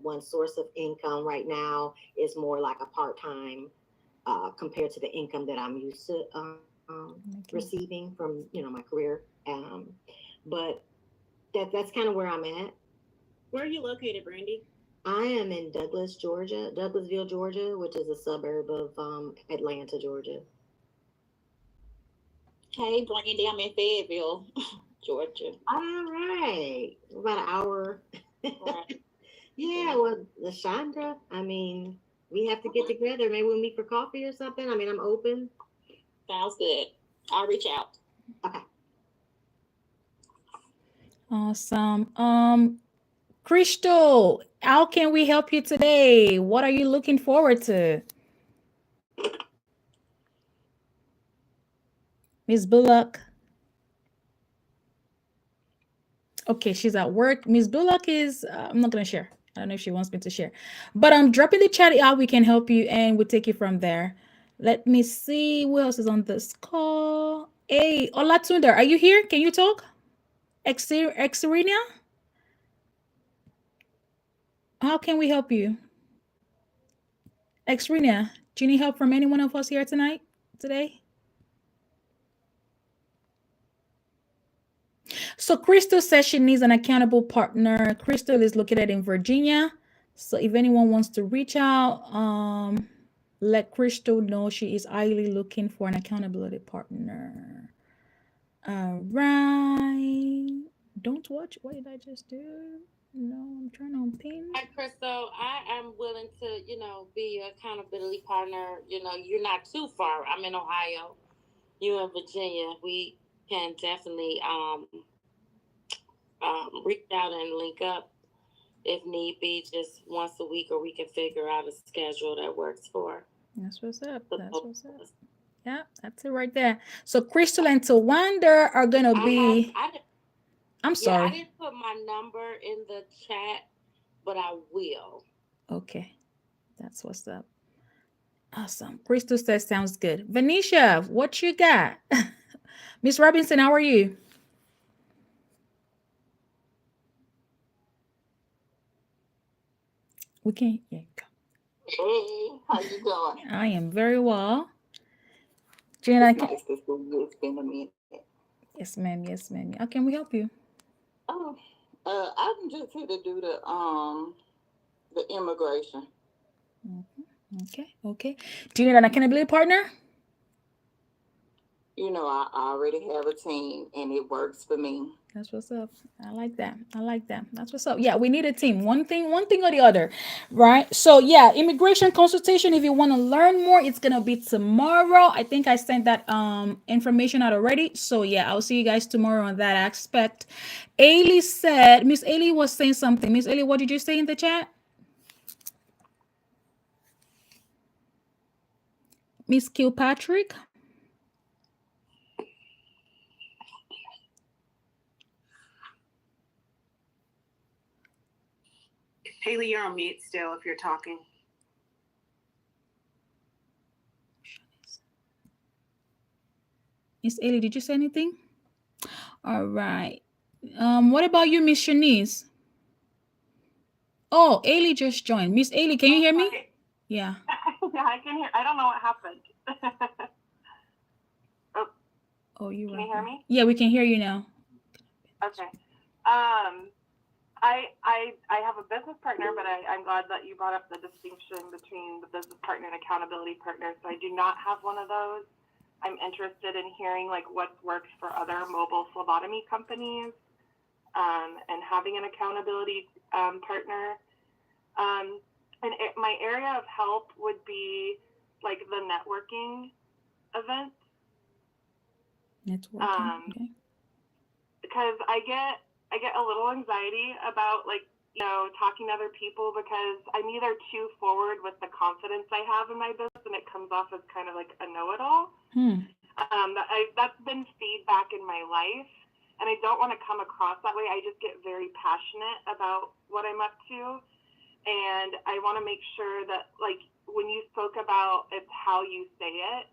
S5: one source of income. Right now is more like a part-time compared to the income that I'm used to receiving from, my career. But that's kind of where I'm at.
S2: Where are you located, Brandy?
S5: I am in Douglasville, Georgia, which is a suburb of Atlanta, Georgia.
S1: Hey, Brandy, I'm in Fayetteville, Georgia.
S5: All right. About an hour.
S1: Right.
S5: Yeah, well, LaShondra, I mean, we have to get together. Maybe we'll meet for coffee or something. I mean, I'm open.
S1: Sounds good. I'll reach out.
S5: Okay.
S3: Awesome. Crystal, how can we help you today? What are you looking forward to? Miss Bullock. Okay, she's at work. Miss Bullock is, I'm not going to share. I don't know if she wants me to share. But I'm dropping the chat out. We can help you and we'll take it from there. Let me see who else is on this call. Hey, Olatunda, are you here? Can you talk? Exerina? How can we help you? Exerina, do you need help from any one of us here today? So Crystal says she needs an accountable partner. Crystal is located in Virginia. So if anyone wants to reach out, let Crystal know she is highly looking for an accountability partner. All right. Don't watch. What did I just do? No, I'm trying to pin.
S6: Hi, Crystal. I am willing to, be an accountability partner. You're not too far. I'm in Ohio. You in Virginia. We can definitely reach out and link up if need be, just once a week, or we can figure out a schedule that works for.
S3: That's what's up. Yeah, that's it right there. So Crystal and Tawanda are gonna be. I'm sorry.
S6: I didn't put my number in the chat, but I will.
S3: Okay, that's what's up. Awesome. Crystal says sounds good. Venetia, what you got? Miss Robinson, how are you? We can't. Yeah, go.
S12: Hey, how you doing?
S3: I am very well. Jen,
S12: it's nice to see you. It's been a minute.
S3: Yes, ma'am. Yes, ma'am. How can we help you?
S12: Oh, I'm just here to do the immigration.
S3: Okay. Do you need an accountability partner?
S12: I already have a team and it works for me.
S3: That's what's up. I like that. I like that. That's what's up. Yeah, we need a team. One thing or the other, right? So yeah, immigration consultation. If you want to learn more, it's gonna be tomorrow. I think I sent that information out already. So yeah, I'll see you guys tomorrow on that aspect. Ailey said, Miss Ailey was saying something. Miss Ailey, what did you say in the chat? Miss Kilpatrick.
S2: Haley, you're on mute still if you're talking.
S3: Miss Ailey, did you say anything? All right. What about you, Miss Shanice? Oh, Ailey just joined. Miss Ailey, can you hear me? Yeah.
S10: Yeah, I can hear. I don't know what happened.
S3: Oh, you
S10: Can you hear me?
S3: Yeah, we can hear you now.
S10: Okay. I have a business partner, but I'm glad that you brought up the distinction between the business partner and accountability partner. So I do not have one of those. I'm interested in hearing like what works for other mobile phlebotomy companies, and having an accountability partner. My area of help would be like the networking events.
S3: Networking. Okay.
S10: Because I get a little anxiety about like, talking to other people because I'm either too forward with the confidence I have in my business and it comes off as kind of like a know-it-all. That's been feedback in my life, and I don't want to come across that way. I just get very passionate about what I'm up to, and I want to make sure that like when you spoke about it's how you say it,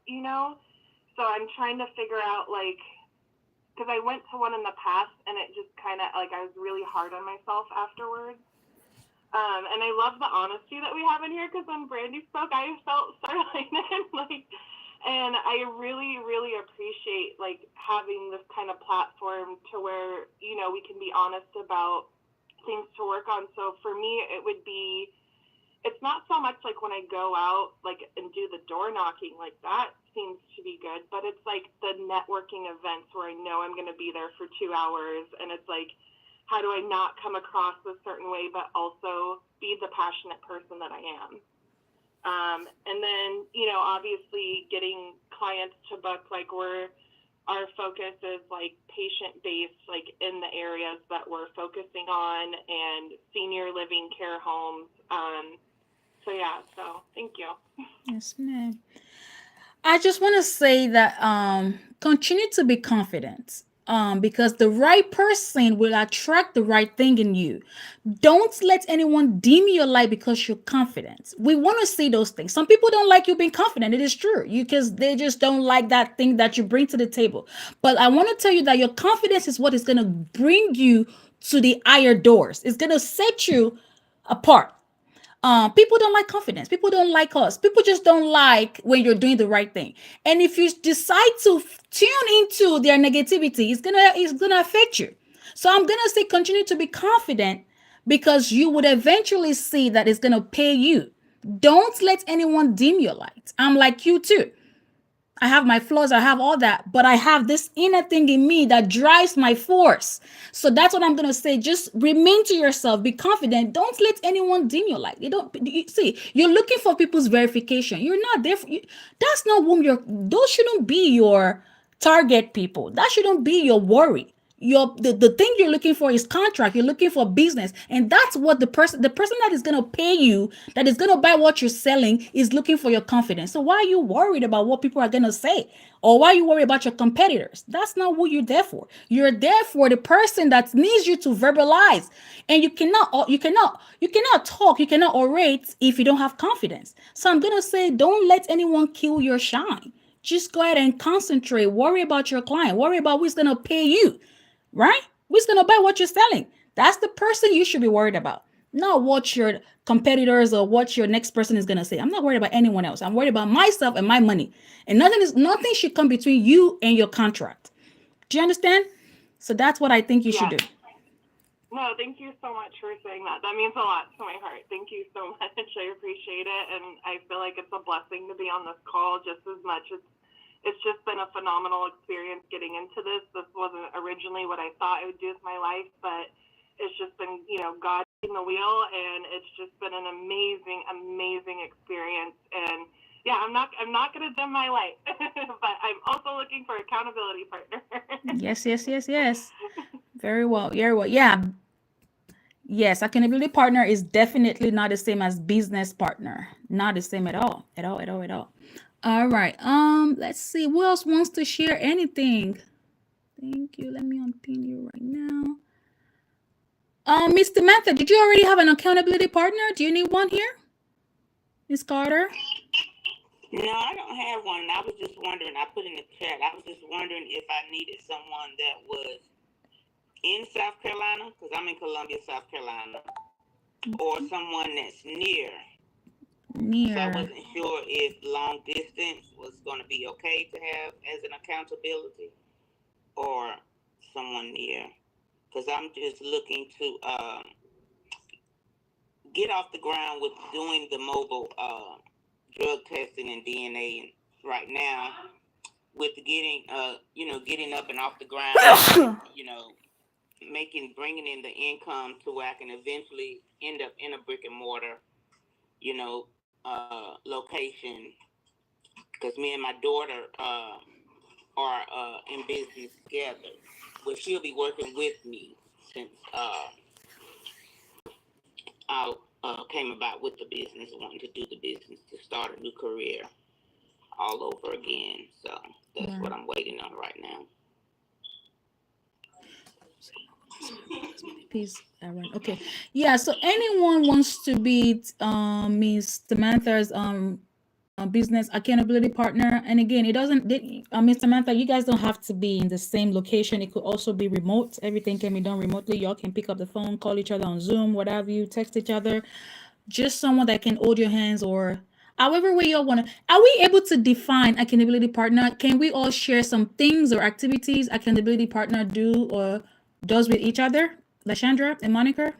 S10: So I'm trying to figure out like, because I went to one in the past and it just kind of like I was really hard on myself afterwards. And I love the honesty that we have in here because when Brandy spoke, I felt sort of like, and I really, really appreciate like having this kind of platform to where, we can be honest about things to work on. So for me, it would be, it's not so much like when I go out like and do the door knocking, like that seems to be good, but it's like the networking events where I know I'm going to be there for 2 hours, and it's like, how do I not come across a certain way but also be the passionate person that I am? And then, obviously getting clients to book, like our focus is like patient-based, like in the areas that we're focusing on, and senior living care homes. So thank you.
S3: Yes, ma'am. I just want to say that continue to be confident. Because the right person will attract the right thing in you. Don't let anyone dim your light because you're confident. We want to see those things. Some people don't like you being confident. It is true. Because they just don't like that thing that you bring to the table. But I want to tell you that your confidence is what is going to bring you to the higher doors. It's going to set you apart. People don't like confidence. People don't like us. People just don't like when you're doing the right thing. And if you decide to tune into their negativity, it's gonna affect you. So I'm gonna say continue to be confident because you would eventually see that it's gonna pay you. Don't let anyone dim your light. I'm like you too. I have my flaws, I have all that, but I have this inner thing in me that drives my force. So that's what I'm gonna say. Just remain to yourself, be confident. Don't let anyone dim your light. You're looking for people's verification. You're not there for you. That's not whom those shouldn't be your target people. That shouldn't be your worry. The thing you're looking for is contract. You're looking for business, and that's what the person that is gonna pay you, that is gonna buy what you're selling, is looking for your confidence. So why are you worried about what people are gonna say, or why are you worried about your competitors? That's not who you're there for. You're there for the person that needs you to verbalize, and you cannot talk, you cannot orate if you don't have confidence. So I'm gonna say, don't let anyone kill your shine. Just go ahead and concentrate. Worry about your client. Worry about who's gonna pay you. Right? Who's going to buy what you're selling? That's the person you should be worried about. Not what your competitors or what your next person is going to say. I'm not worried about anyone else. I'm worried about myself and my money. And nothing should come between you and your contract. Do you understand? So that's what I think you should do.
S10: No, thank you so much for saying that. That means a lot to my heart. Thank you so much. I appreciate it. And I feel like it's a blessing to be on this call just as much as it's just been a phenomenal experience getting into this. This wasn't originally what I thought I would do with my life, but it's just been, God in the wheel, and it's just been an amazing, amazing experience. And yeah, I'm not going to dim my light, but I'm also looking for accountability partner.
S3: Yes. Very well. Very well. Yeah. Yes, accountability partner is definitely not the same as business partner. Not the same at all. At all. All right. Let's see. Who else wants to share anything? Thank you. Let me unpin you right now. Miss Samantha, did you already have an accountability partner? Do you need one here? Miss Carter?
S9: No, I don't have one. I was just wondering, I put in the chat, I was just wondering if I needed someone that was in South Carolina, because I'm in Columbia, South Carolina, or someone that's near. So I wasn't sure if long distance was going to be okay to have as an accountability, or someone near. Because I'm just looking to get off the ground with doing the mobile drug testing and DNA right now, with getting getting up and off the ground, bringing in the income to where I can eventually end up in a brick and mortar, location. Because me and my daughter are in business together, but she'll be working with me since I came about with the business, wanting to do the business, to start a new career all over again. So that's what I'm waiting on right now.
S3: Okay. Yeah, so anyone wants to be Miss Samantha's business accountability partner, and again, it doesn't Miss Samantha, you guys don't have to be in the same location. It could also be remote. Everything can be done remotely. Y'all can pick up the phone, call each other on Zoom, whatever, you text each other. Just someone that can hold your hands, or however way y'all want to. Are we able to define accountability partner? Can we all share some things or activities accountability partner do or does with each other? Lashandra and Monica,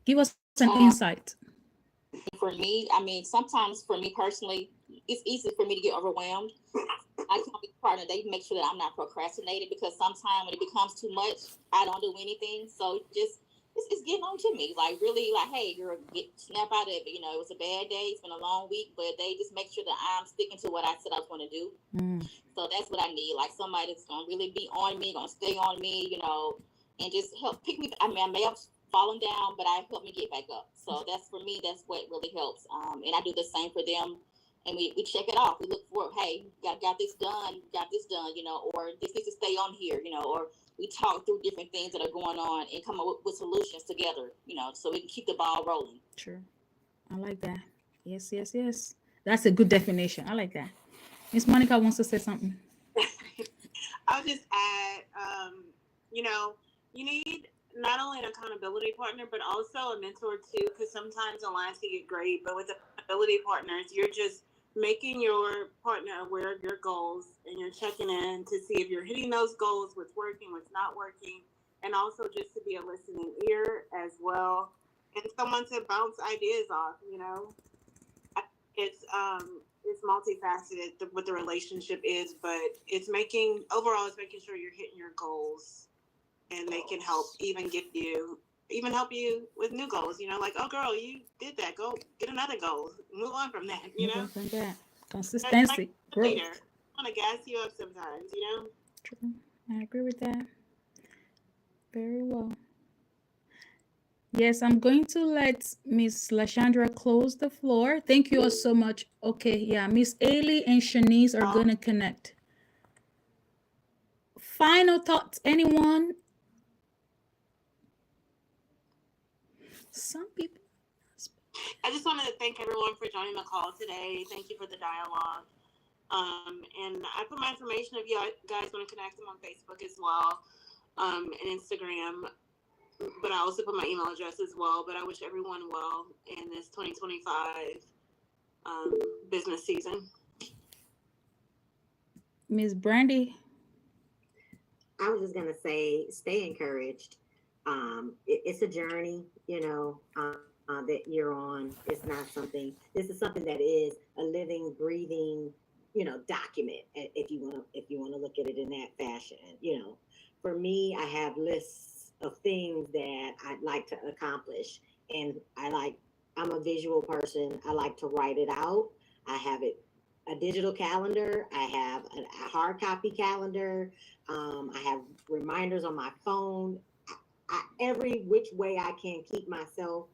S3: give us an insight.
S1: For me, sometimes for me personally, it's easy for me to get overwhelmed. I can be partner. They make sure that I'm not procrastinating, because sometimes when it becomes too much, I don't do anything. So it's getting on to me. Like, really, like, hey, girl, snap out of it. It was a bad day. It's been a long week, but they just make sure that I'm sticking to what I said I was going to do. So that's what I need. Like, somebody that's going to really be on me, going to stay on me, and just help pick me. I may have fallen down, but I help me get back up. So that's, for me, that's what really helps. And I do the same for them. And we check it off. We look for, hey, got this done, or this needs to stay on here, or we talk through different things that are going on and come up with solutions together, so we can keep the ball rolling.
S3: Sure. I like that. Yes. That's a good definition. I like that. Miss Monica wants to say something.
S2: I'll just add, you need not only an accountability partner, but also a mentor too, because sometimes the lines can get great, but with accountability partners, you're just making your partner aware of your goals, and you're checking in to see if you're hitting those goals, what's working, what's not working, and also just to be a listening ear as well, and someone to bounce ideas off. It's multifaceted what the relationship is, but it's making sure you're hitting your goals, and they can help help you with new goals. Like, oh girl, you did that, go get another goal, move on from that.
S3: From that. Consistency, growth.
S2: I want to gas you up sometimes.
S3: True. I agree with that. Very well. Yes, I'm going to let Miss Lashandra close the floor. Thank you all so much. Okay, yeah, Miss Ailey and Shanice are going to connect. Final thoughts, anyone? Some people.
S2: I just wanted to thank everyone for joining the call today. Thank you for the dialogue. And I put my information if you guys want to connect. them on Facebook as well, and Instagram. But I also put my email address as well. But I wish everyone well in this 2025 business season.
S3: Ms. Brandy?
S5: I was just going to say, stay encouraged. It's a journey, that you're on. This is something that is a living, breathing passion. For me, I have lists of things that I'd like to accomplish. And I'm a visual person. I like to write it out. I have a digital calendar. I have a hard copy calendar. I have reminders on my phone. Every which way I can keep myself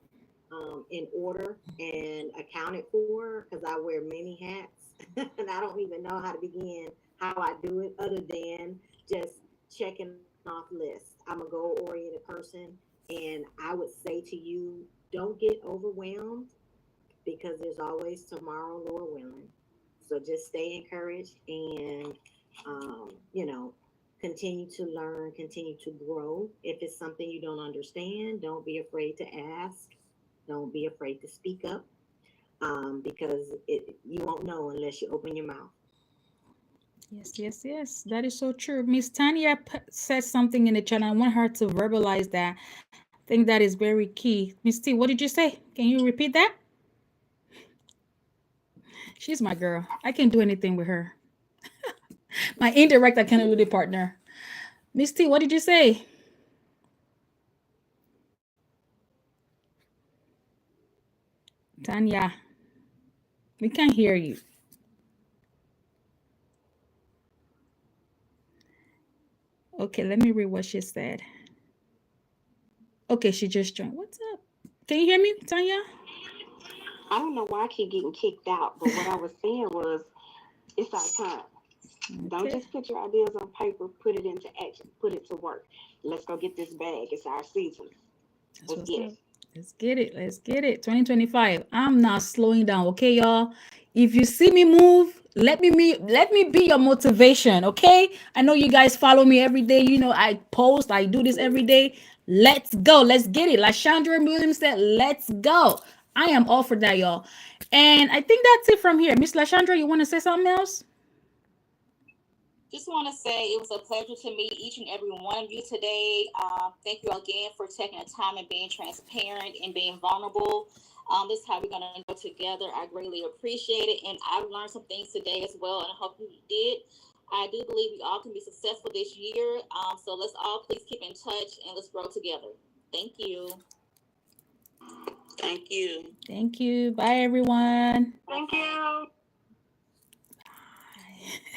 S5: in order and accounted for, because I wear many hats and I don't even know how to begin how I do it other than just checking off lists. I'm a goal-oriented person, and I would say to you, don't get overwhelmed because there's always tomorrow, Lord willing. So just stay encouraged and, continue to learn, continue to grow. If it's something you don't understand, don't be afraid to ask. Don't be afraid to speak up, because you won't know unless you open your mouth.
S3: Yes. That is so true. Miss Tanya said something in the chat. I want her to verbalize that. I think that is very key. Miss T, what did you say? Can you repeat that? She's my girl. I can't do anything with her. My indirect accountability partner. Miss T, what did you say? Tanya, we can't hear you. Okay, let me read what she said. Okay, she just joined. What's up? Can you hear me, Tanya?
S7: I don't know why I keep getting kicked out, but what I was saying was, it's our time.
S3: Okay.
S7: Don't just put your ideas on paper, put it into action, put it to work. Let's go get this bag. It's our season. Let's get it.
S3: Let's get it. 2025. I'm not slowing down, okay, y'all? If you see me move, let me be your motivation, okay? I know you guys follow me every day. I post, I do this every day. Let's go. Let's get it. Like Chandra Williams said, let's go. I am all for that, y'all. And I think that's it from here. Miss LaShandra, you want to say something else?
S1: Just want to say it was a pleasure to meet each and every one of you today. Thank you again for taking the time and being transparent and being vulnerable. This is how we're going to go together. I greatly appreciate it. And I've learned some things today as well, and I hope you did. I do believe we all can be successful this year. So let's all please keep in touch and let's grow together. Thank you.
S9: Thank you.
S3: Thank you. Bye, everyone.
S10: Thank you.
S3: Bye.